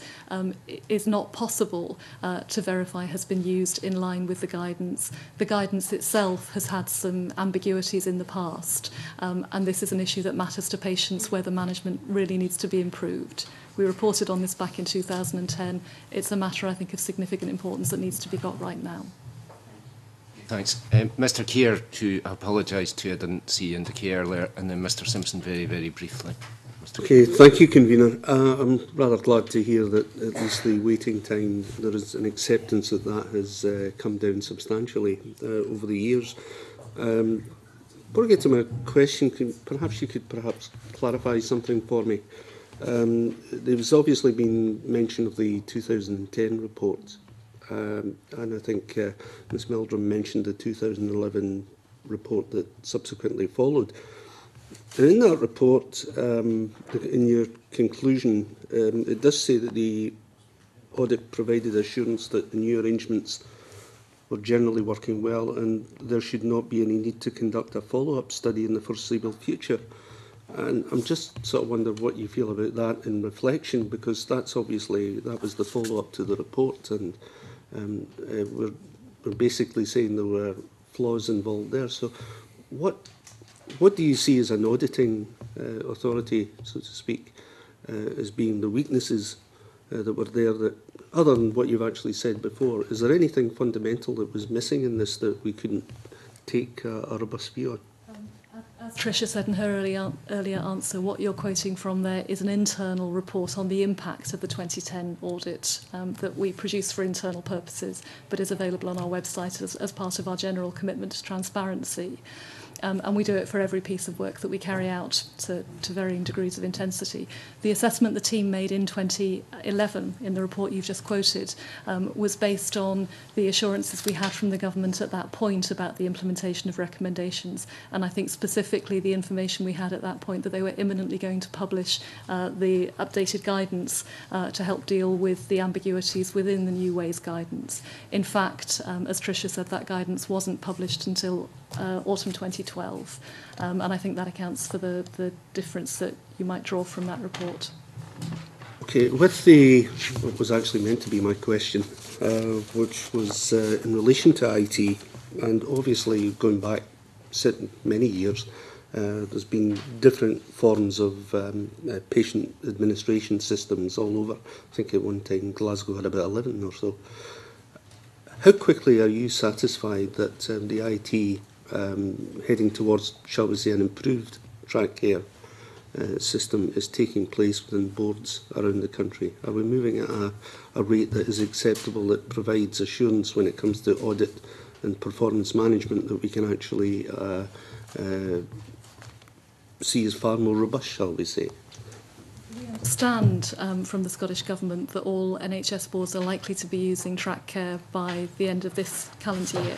is not possible to verify has been used in line with the guidance. The guidance itself has had some ambiguities in the past, and this is an issue that matters to patients where the management really needs to be improved. We reported on this back in 2010. It's a matter, I think, of significant importance that needs to be got right now. Thanks. Mr Keir, to apologise to you, I didn't see you in the queue earlier, and then Mr Simpson very, very briefly. Okay, thank you, Convener. I'm rather glad to hear that at least the waiting time, there is an acceptance that that has come down substantially over the years. Before I get to my question, perhaps you could clarify something for me. There's obviously been mention of the 2010 report. And I think Ms Meldrum mentioned the 2011 report that subsequently followed. And in that report, in your conclusion, it does say that the audit provided assurance that the new arrangements were generally working well and there should not be any need to conduct a follow-up study in the foreseeable future. And I'm just sort of wondering what you feel about that in reflection, because that was the follow-up to the report, and we're basically saying there were flaws involved there. So what do you see as an auditing authority, so to speak, as being the weaknesses that were there, that, other than what you've actually said before? Is there anything fundamental that was missing in this that we couldn't take a robust view on? As Tricia said in her earlier answer, what you're quoting from there is an internal report on the impact of the 2010 audit that we produce for internal purposes, but is available on our website as part of our general commitment to transparency. And we do it for every piece of work that we carry out to varying degrees of intensity. The assessment the team made in 2011, in the report you've just quoted, was based on the assurances we had from the government at that point about the implementation of recommendations. And I think specifically the information we had at that point that they were imminently going to publish the updated guidance to help deal with the ambiguities within the new ways guidance. In fact, as Tricia said, that guidance wasn't published until autumn 2012, and I think that accounts for the difference that you might draw from that report. Okay, with what was actually meant to be my question, which was in relation to IT, and obviously going back many years, there's been different forms of patient administration systems all over. I think at one time Glasgow had about 11 or so. How quickly are you satisfied that the IT heading towards, shall we say, an improved track care system is taking place within boards around the country? Are we moving at a rate that is acceptable, that provides assurance when it comes to audit and performance management that we can actually see as far more robust, shall we say? We understand from the Scottish Government that all NHS boards are likely to be using track care by the end of this calendar year.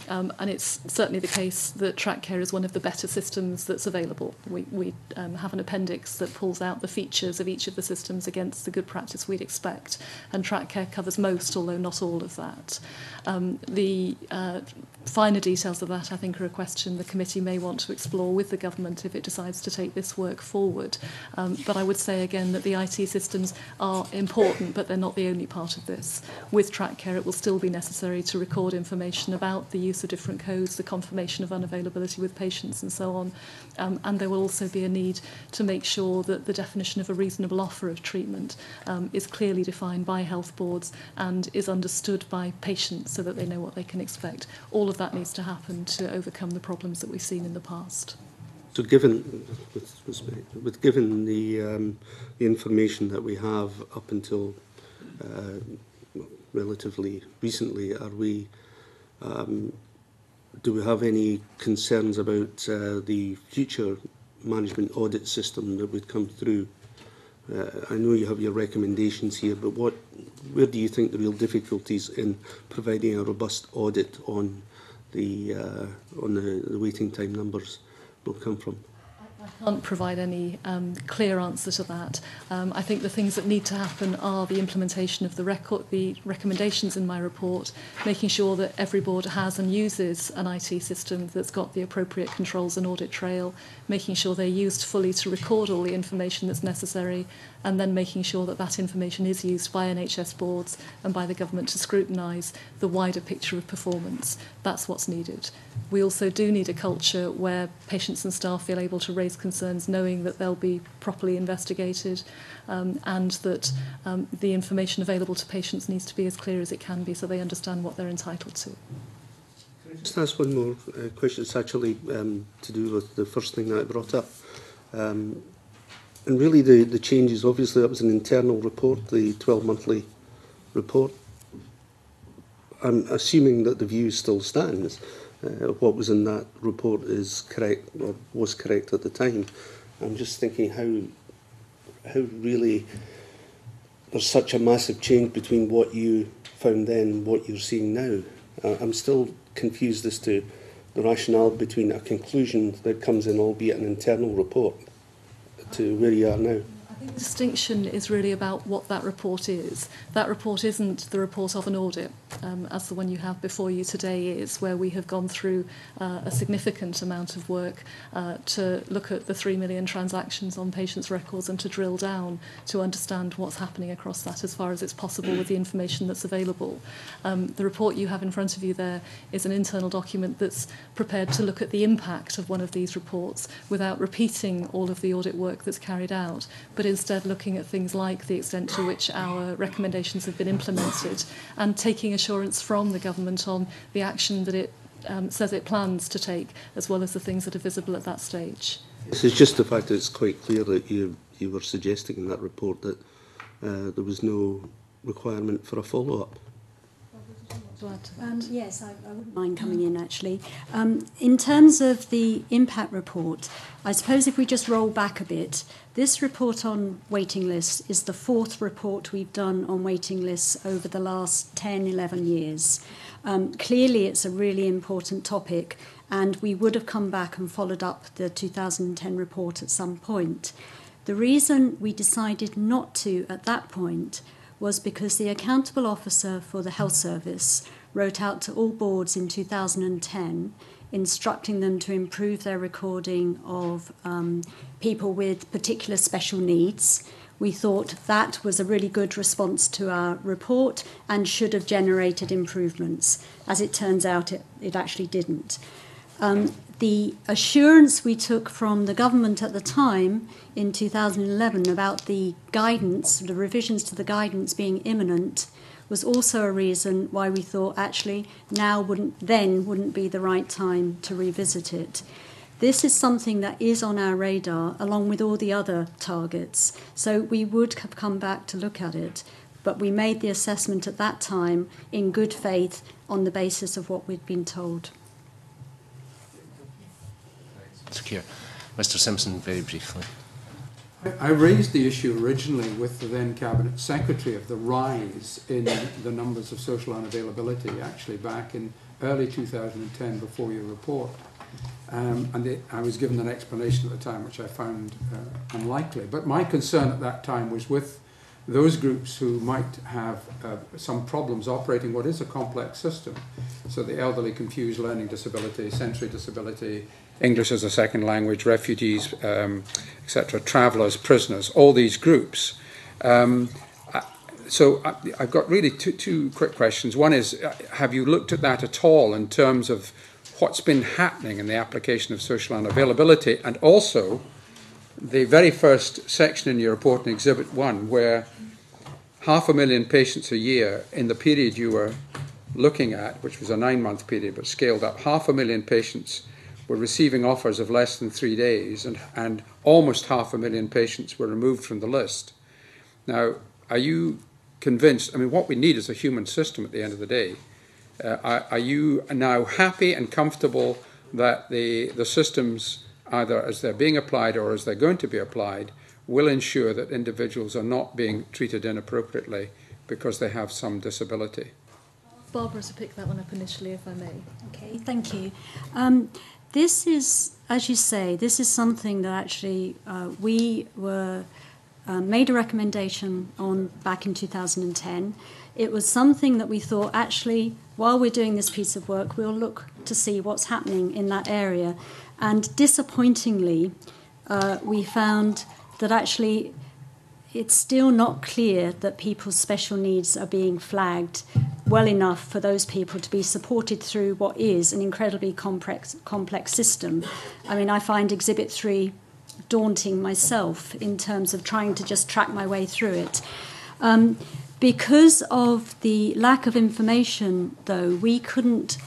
And it's certainly the case that track care is one of the better systems that's available. We have an appendix that pulls out the features of each of the systems against the good practice we'd expect, and track care covers most, although not all of that. The finer details of that, I think, are a question the committee may want to explore with the government if it decides to take this work forward. But I would say again that the IT systems are important, but they're not the only part of this. With track care, it will still be necessary to record information about the use of different codes, the confirmation of unavailability with patients and so on. And there will also be a need to make sure that the definition of a reasonable offer of treatment is clearly defined by health boards and is understood by patients so that they know what they can expect. All of that needs to happen to overcome the problems that we've seen in the past. So given the information that we have up until relatively recently, do we have any concerns about the future management audit system that would come through? I know you have your recommendations here, but where do you think the real difficulties in providing a robust audit on the waiting time numbers will come from? I can't provide any clear answer to that. I think the things that need to happen are the implementation of the recommendations in my report, making sure that every board has and uses an IT system that's got the appropriate controls and audit trail, making sure they're used fully to record all the information that's necessary, and then making sure that that information is used by NHS boards and by the government to scrutinise the wider picture of performance. That's what's needed. We also do need a culture where patients and staff feel able to raise concerns knowing that they'll be properly investigated, and that the information available to patients needs to be as clear as it can be so they understand what they're entitled to. Can I just ask one more question? It's actually to do with the first thing that I brought up. And really the changes, obviously that was an internal report, the 12-monthly report. I'm assuming that the view still stands. What was in that report is correct, or was correct at the time. I'm just thinking how really there's such a massive change between what you found then and what you're seeing now. I'm still confused as to the rationale between a conclusion that comes in, albeit an internal report, to where you are now. I think the distinction is really about what that report is. That report isn't the report of an audit, as the one you have before you today is, where we have gone through a significant amount of work to look at the 3 million transactions on patients' records and to drill down to understand what's happening across that as far as it's possible with the information that's available. The report you have in front of you there is an internal document that's prepared to look at the impact of one of these reports without repeating all of the audit work that's carried out, but instead looking at things like the extent to which our recommendations have been implemented and taking assurance from the government on the action that it says it plans to take, as well as the things that are visible at that stage. This is just the fact that it's quite clear that you were suggesting in that report that there was no requirement for a follow-up. Yes, I wouldn't mind coming in actually. In terms of the impact report, I suppose if we just roll back a bit, this report on waiting lists is the 4th report we've done on waiting lists over the last 10, 11 years. Clearly it's a really important topic, and we would have come back and followed up the 2010 report at some point. The reason we decided not to at that point was because the accountable officer for the health service wrote out to all boards in 2010 instructing them to improve their recording of people with particular special needs. We thought that was a really good response to our report and should have generated improvements. As it turns out, it actually didn't. The assurance we took from the government at the time in 2011 about the guidance, the revisions to the guidance being imminent, was also a reason why we thought actually now wouldn't be the right time to revisit it. This is something that is on our radar along with all the other targets. So we would have come back to look at it, but we made the assessment at that time in good faith on the basis of what we'd been told. Mr Simpson, very briefly. I raised the issue originally with the then Cabinet Secretary of the rise in the numbers of social unavailability, actually back in early 2010 before your report. I was given an explanation at the time which I found unlikely. But my concern at that time was with those groups who might have some problems operating what is a complex system. So the elderly, confused, learning disability, sensory disability, English as a second language, refugees, etc., travellers, prisoners, all these groups. So I've got really two quick questions. One is, have you looked at that at all in terms of what's been happening in the application of social unavailability, and also the very first section in your report in Exhibit 1, where 500,000 patients a year in the period you were looking at, which was a 9-month period but scaled up, 500,000 patients were receiving offers of less than 3 days, and almost 500,000 patients were removed from the list. Now, are you convinced, I mean, what we need is a human system at the end of the day. Are you now happy and comfortable that the systems, either as they're being applied or as they're going to be applied, will ensure that individuals are not being treated inappropriately because they have some disability? Barbara to pick that one up initially, if I may. Okay, thank you. This is as you say, this is something that actually we were made a recommendation on back in 2010. It was something that we thought, actually, while we're doing this piece of work, we'll look to see what's happening in that area. And disappointingly, we found that actually it's still not clear that people's special needs are being flagged well enough for those people to be supported through what is an incredibly complex system. I mean, I find Exhibit 3 daunting myself in terms of trying to just track my way through it. Because of the lack of information, though, we didn't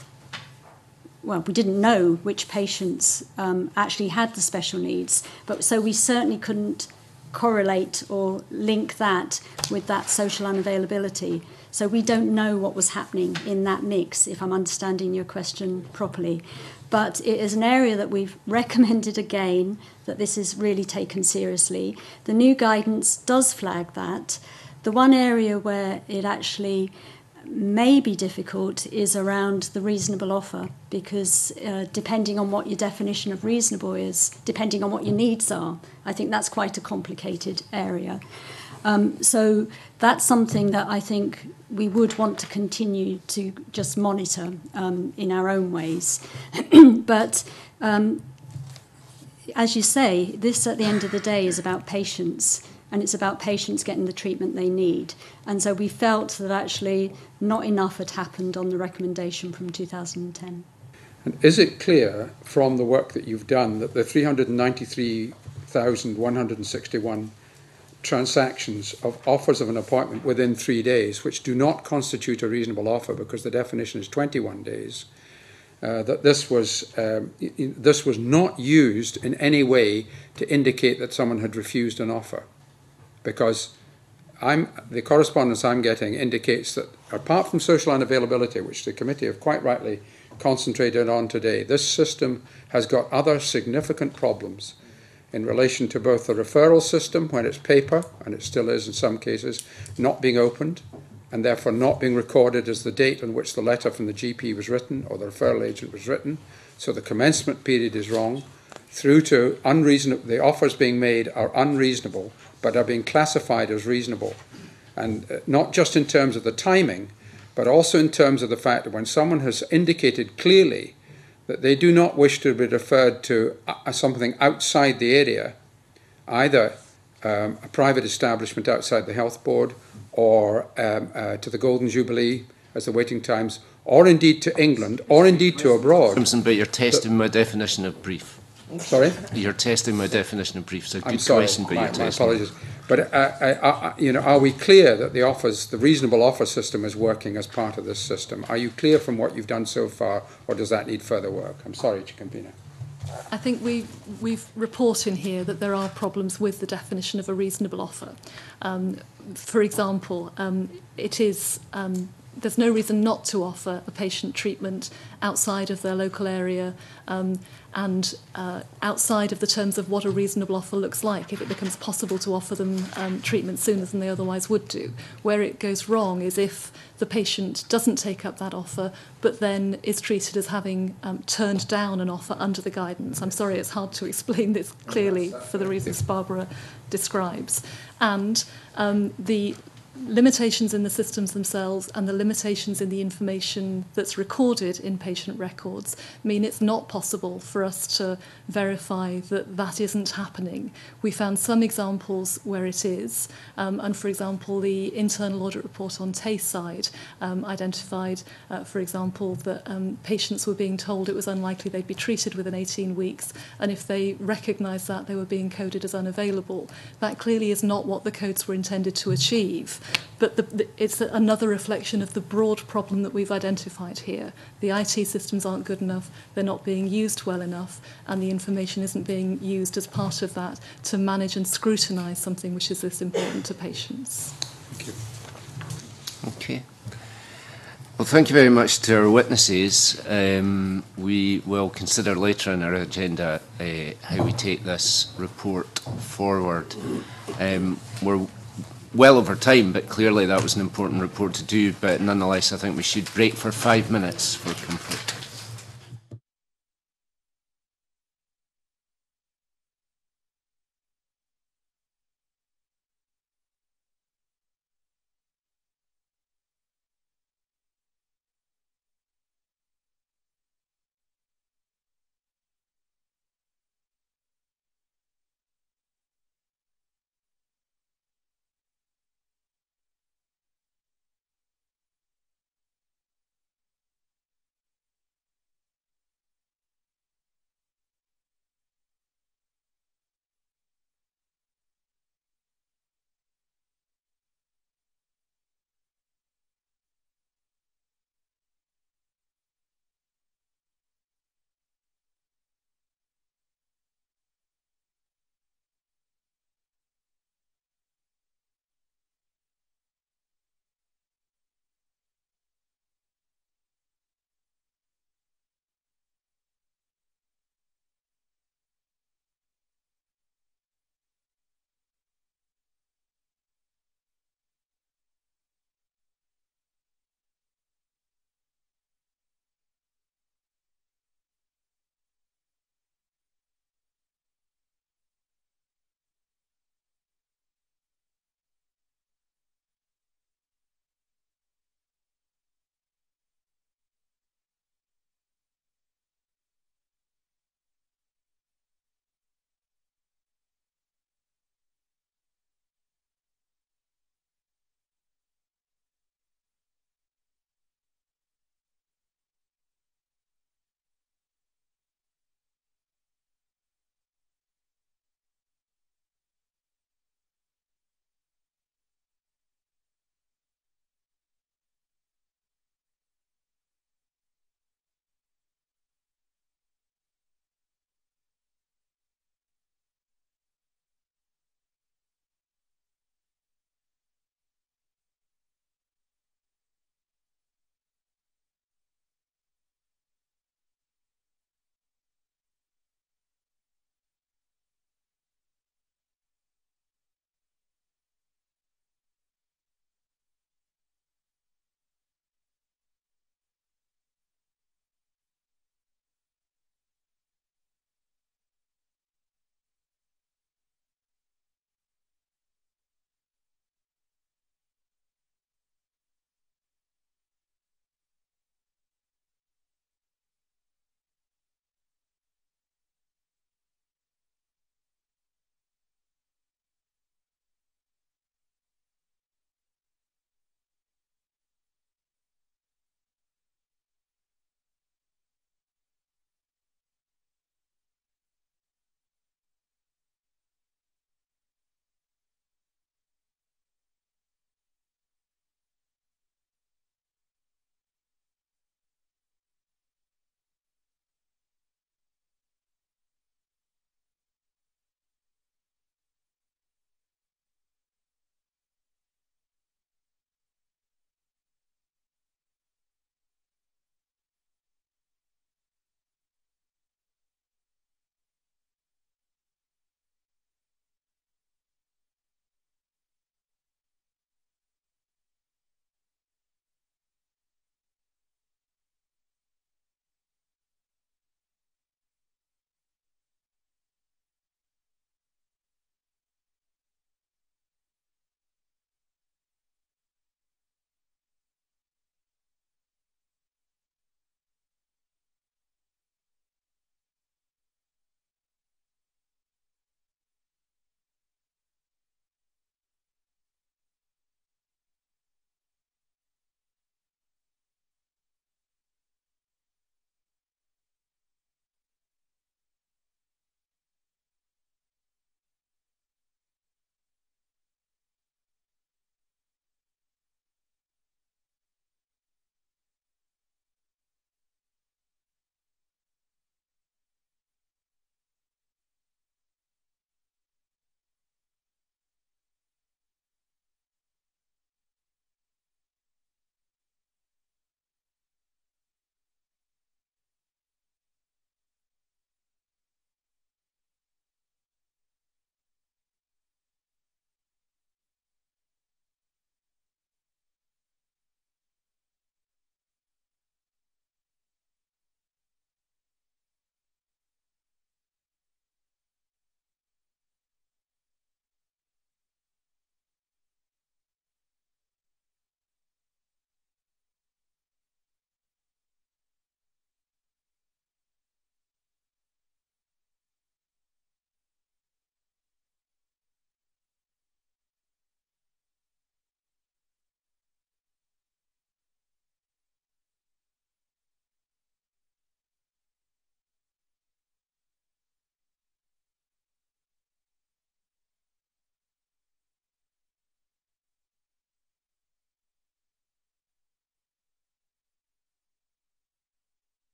know which patients actually had the special needs, but so we certainly couldn't correlate or link that with that social unavailability. So we don't know what was happening in that mix, if I'm understanding your question properly. But it is an area that we've recommended again, that this is really taken seriously. The new guidance does flag that. The one area where it actually may be difficult is around the reasonable offer, because depending on what your definition of reasonable is, depending on what your needs are, I think that's quite a complicated area. So that's something that I think we would want to continue to just monitor in our own ways. But as you say, this at the end of the day is about patients, and it's about patients getting the treatment they need. And so we felt that actually not enough had happened on the recommendation from 2010. And is it clear from the work that you've done that the 393,161 transactions of offers of an appointment within 3 days, which do not constitute a reasonable offer because the definition is 21 days, that this was not used in any way to indicate that someone had refused an offer? Because the correspondence I'm getting indicates that apart from social unavailability, which the committee have quite rightly concentrated on today, this system has got other significant problems in relation to both the referral system, when it's paper, and it still is in some cases, not being opened, and therefore not being recorded as the date on which the letter from the GP was written or the referral agent was written, so the commencement period is wrong, through to the offers being made are unreasonable, but are being classified as reasonable. And not just in terms of the timing, but also in terms of the fact that when someone has indicated clearly that they do not wish to be referred to something outside the area, either a private establishment outside the health board or to the Golden Jubilee as the waiting times, or indeed to England, or indeed to abroad. But you're testing my definition of brief. Sorry? You're testing my definition of brief. So I'm good sorry, question, but you're testing. my apologies. But are we clear that the reasonable offer system is working as part of this system? Are you clear from what you've done so far, or does that need further work? I'm sorry, Campina. I think we've report in here that there are problems with the definition of a reasonable offer. For example, there's no reason not to offer a patient treatment outside of their local area and outside of the terms of what a reasonable offer looks like, if it becomes possible to offer them treatment sooner than they otherwise would do. Where it goes wrong is if the patient doesn't take up that offer, but then is treated as having turned down an offer under the guidance. I'm sorry, it's hard to explain this clearly for the reasons Barbara describes. And the limitations in the systems themselves and the limitations in the information that's recorded in patient records mean it's not possible for us to verify that that isn't happening. We found some examples where it is, and for example, the internal audit report on Tayside identified, for example, that patients were being told it was unlikely they'd be treated within 18 weeks, and if they recognised that, they were being coded as unavailable. That clearly is not what the codes were intended to achieve. But it's another reflection of the broad problem that we've identified here. The IT systems aren't good enough, they're not being used well enough, and the information isn't being used as part of that to manage and scrutinise something which is this important to patients. Thank you. Okay. Well, thank you very much to our witnesses. We will consider later in our agenda how we take this report forward. We're well over time, but clearly that was an important report to do. But nonetheless, I think we should break for 5 minutes for comfort.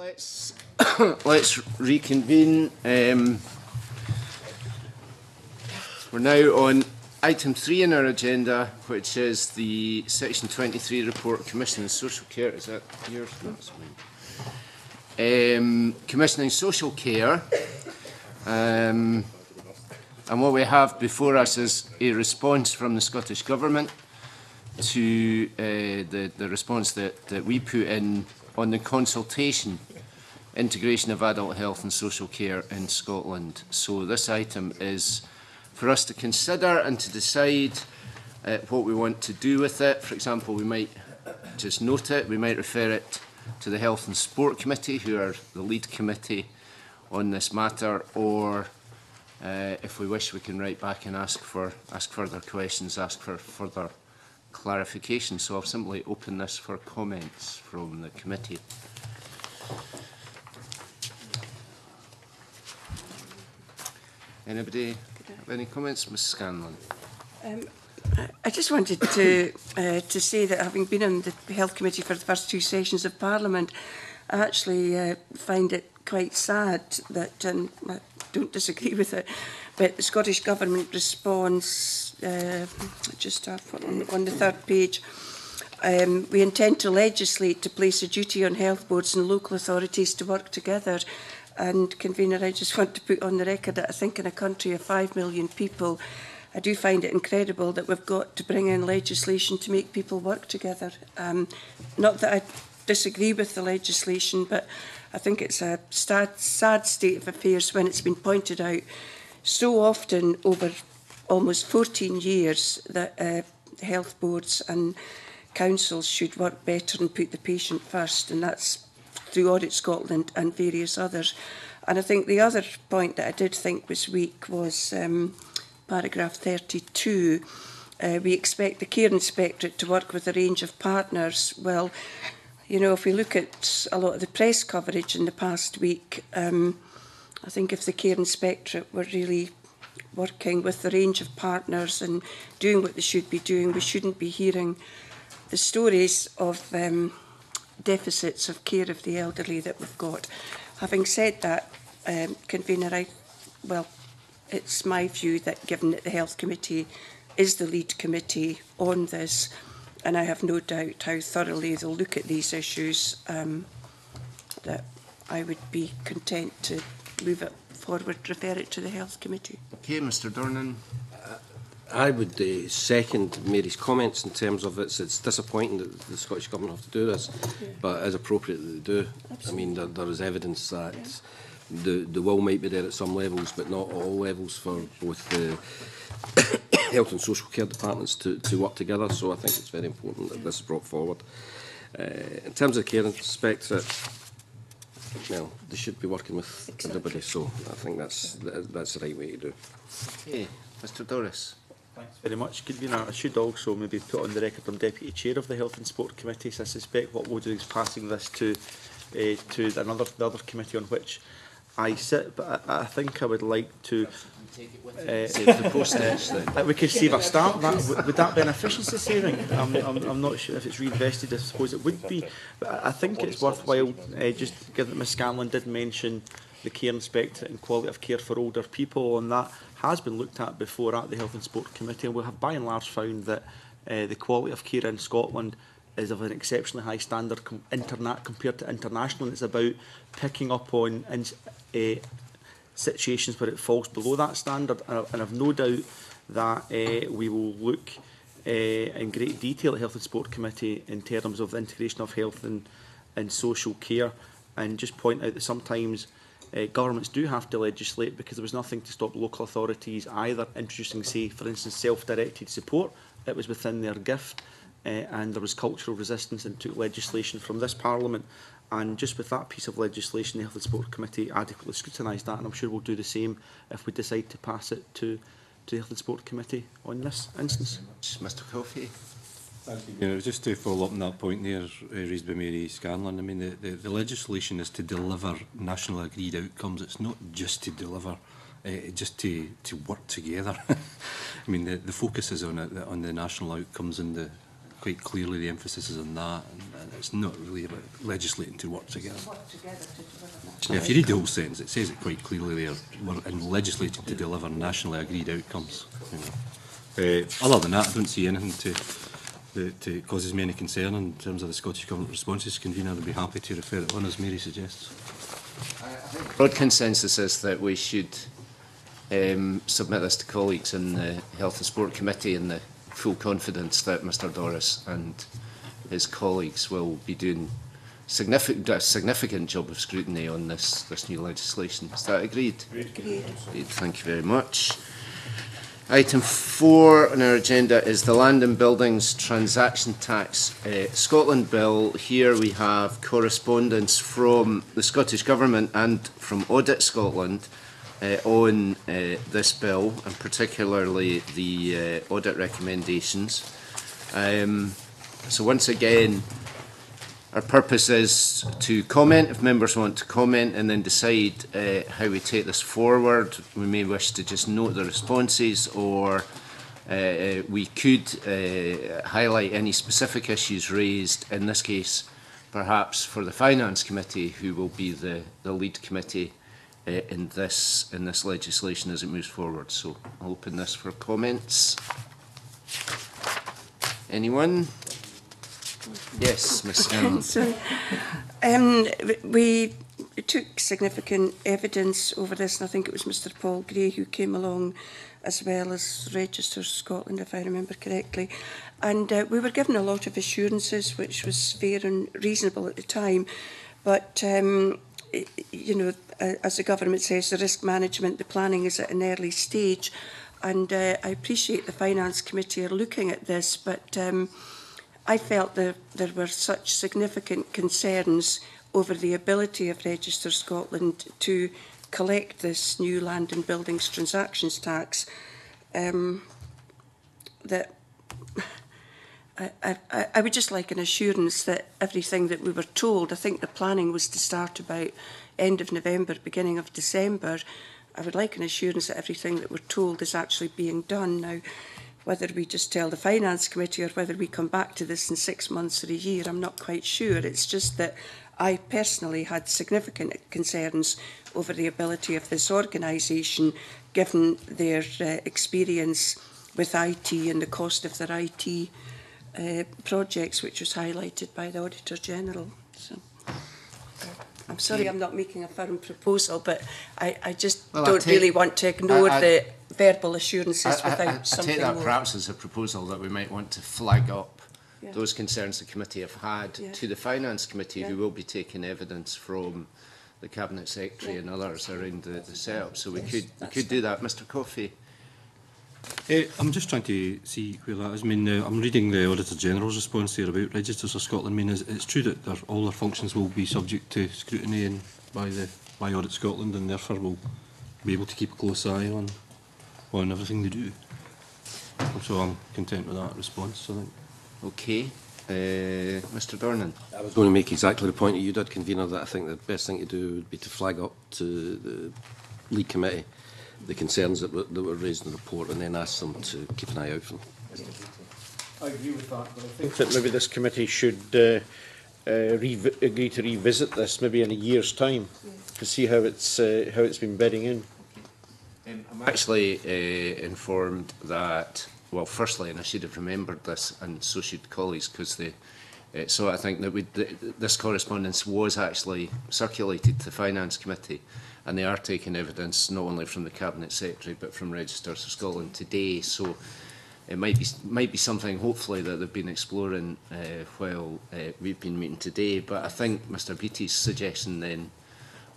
Let's reconvene. We're now on item 3 in our agenda, which is the Section 23 report, Commissioning Social Care. Is that yours? That's mine. Commissioning Social Care. And what we have before us is a response from the Scottish Government to the response that we put in on the consultation integration of adult health and social care in Scotland. So this item is for us to consider and to decide what we want to do with it. For example, we might just note it, we might refer it to the Health and Sport Committee, who are the lead committee on this matter, or if we wish, we can write back and ask further questions, ask for further clarification. So I'll simply open this for comments from the committee. Anybody have any comments? Ms Scanlon. I just wanted to say that having been on the Health Committee for the first 2 sessions of Parliament, I actually find it quite sad that, and I don't disagree with it, but the Scottish Government response, just on the 3rd page, we intend to legislate to place a duty on health boards and local authorities to work together. And, Convener, I just want to put on the record that I think in a country of 5 million people, I do find it incredible that we've got to bring in legislation to make people work together. Not that I disagree with the legislation, but I think it's a sad state of affairs when it's been pointed out so often over almost 14 years that health boards and councils should work better and put the patient first, and that's through Audit Scotland and various others. And I think the other point that I did think was weak was paragraph 32. We expect the Care Inspectorate to work with a range of partners. Well, you know, if we look at a lot of the press coverage in the past week, I think if the Care Inspectorate were really working with the range of partners and doing what they should be doing, we shouldn't be hearing the stories of deficits of care of the elderly that we've got. Having said that, Convener, well, it's my view that given that the Health Committee is the lead committee on this, and I have no doubt how thoroughly they'll look at these issues, that I would be content to move it forward, refer it to the Health Committee. Okay, Mr Dornan. I would second Mary's comments in terms of it's disappointing that the Scottish Government have to do this, but it is appropriate that they do. Absolutely. I mean, there is evidence that the will might be there at some levels, but not all levels for both the health and social care departments to work together. So I think it's very important that this is brought forward. In terms of the Care Inspectorate, well, they should be working with everybody. So I think that's the right way to do. Okay, Mr Doris. Thanks very much, Convener. I should also maybe put on the record I'm Deputy Chair of the Health and Sport Committee, so I suspect what we'll do is passing this to the other committee on which I sit, but I think I would like to we could save a start. Would that be an efficiency saving? I'm not sure if it's reinvested. I suppose it would be, but I think it's worthwhile just given that Ms Scanlon did mention the Care Inspectorate and quality of care for older people, and that has been looked at before at the Health and Sport Committee, and we have by and large found that the quality of care in Scotland is of an exceptionally high standard compared to international, and it's about picking up on situations where it falls below that standard, and I've no doubt that we will look in great detail at Health and Sport Committee in terms of the integration of health and social care, and just point out that sometimes governments do have to legislate because there was nothing to stop local authorities either introducing, say, for instance, self-directed support. It was within their gift, and there was cultural resistance and took legislation from this Parliament. And just with that piece of legislation, the Health and Sport Committee adequately scrutinised that, and I'm sure we'll do the same if we decide to pass it to the Health and Sport Committee on this instance. Mr Coffey. You know, just to follow up on that point there raised by Mary Scanlon, I mean, the legislation is to deliver national agreed outcomes. It's not just to deliver, just to work together. I mean, the focus is on the national outcomes and the quite clearly the emphasis is on that, and it's not really about legislating to work together. Now, if you read the whole sentence, it says it quite clearly there, we're in legislating to deliver nationally agreed outcomes. Other than that, I don't see anything that causes me any concern in terms of the Scottish Government responses. Convener would be happy to refer it on, as Mary suggests. Broad consensus is that we should submit this to colleagues in the Health and Sport Committee in the full confidence that Mr Doris and his colleagues will be doing a significant job of scrutiny on this new legislation. Is that agreed? Agreed. Thank you very much. Item 4 on our agenda is the Land and Buildings Transaction Tax Scotland Bill. Here we have correspondence from the Scottish Government and from Audit Scotland on this bill, and particularly the audit recommendations. So once again, our purpose is to comment if members want to comment, and then decide how we take this forward. We may wish to just note the responses, or we could highlight any specific issues raised, in this case perhaps for the Finance Committee, who will be the lead committee in this legislation as it moves forward. So I'll open this for comments. Anyone? Yes, Ms. Sorry. We took significant evidence over this, and I think it was Mr Paul Gray who came along, as well as Register Scotland, if I remember correctly. And we were given a lot of assurances, which was fair and reasonable at the time. But, you know, as the government says, the risk management, the planning is at an early stage. And I appreciate the Finance Committee are looking at this, but I felt there were such significant concerns over the ability of Register Scotland to collect this new land and buildings transactions tax that I would just like an assurance that everything that we were told, I think the planning was to start about end of November, beginning of December. I would like an assurance that everything that we're told is actually being done. Now, whether we just tell the Finance Committee or whether we come back to this in 6 months or a year, I'm not quite sure. It's just that I personally had significant concerns over the ability of this organisation, given their experience with IT and the cost of their IT projects, which was highlighted by the Auditor General. So, I'm sorry I'm not making a firm proposal, but I just don't really want to ignore the verbal assurances without something more. I take that perhaps as a proposal that we might want to flag up those concerns the committee have had to the Finance Committee, who will be taking evidence from the Cabinet Secretary and others around the setup. So we could do that. Mr Coffey. I'm just trying to see where that is. I mean, I'm reading the Auditor General's response here about Registers of Scotland. I mean, it's true that all their functions will be subject to scrutiny by Audit Scotland, and therefore will be able to keep a close eye on everything they do. So I'm content with that response, I think. Okay. Mr Dornan. I was going to make exactly the point that you did, Convener, that I think the best thing to do would be to flag up to the lead committee the concerns that were raised in the report, and then ask them to keep an eye out for them. I agree with that, but I think that maybe this committee should agree to revisit this maybe in a year's time to see how it's been bedding in. I'm actually informed that, well, firstly, and I should have remembered this, and so should colleagues, because they. So I think that this correspondence was actually circulated to the Finance Committee, and they are taking evidence not only from the Cabinet Secretary but from Registers of Scotland today. So it might be something, hopefully, that they've been exploring while we've been meeting today. But I think Mr Beattie's suggestion then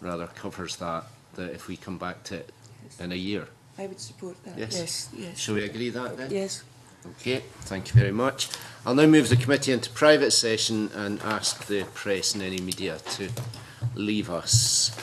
rather covers that if we come back to it in a year. I would support that. Yes. Yes. Shall we agree that then? Yes. Okay, thank you very much. I'll now move the committee into private session and ask the press and any media to leave us.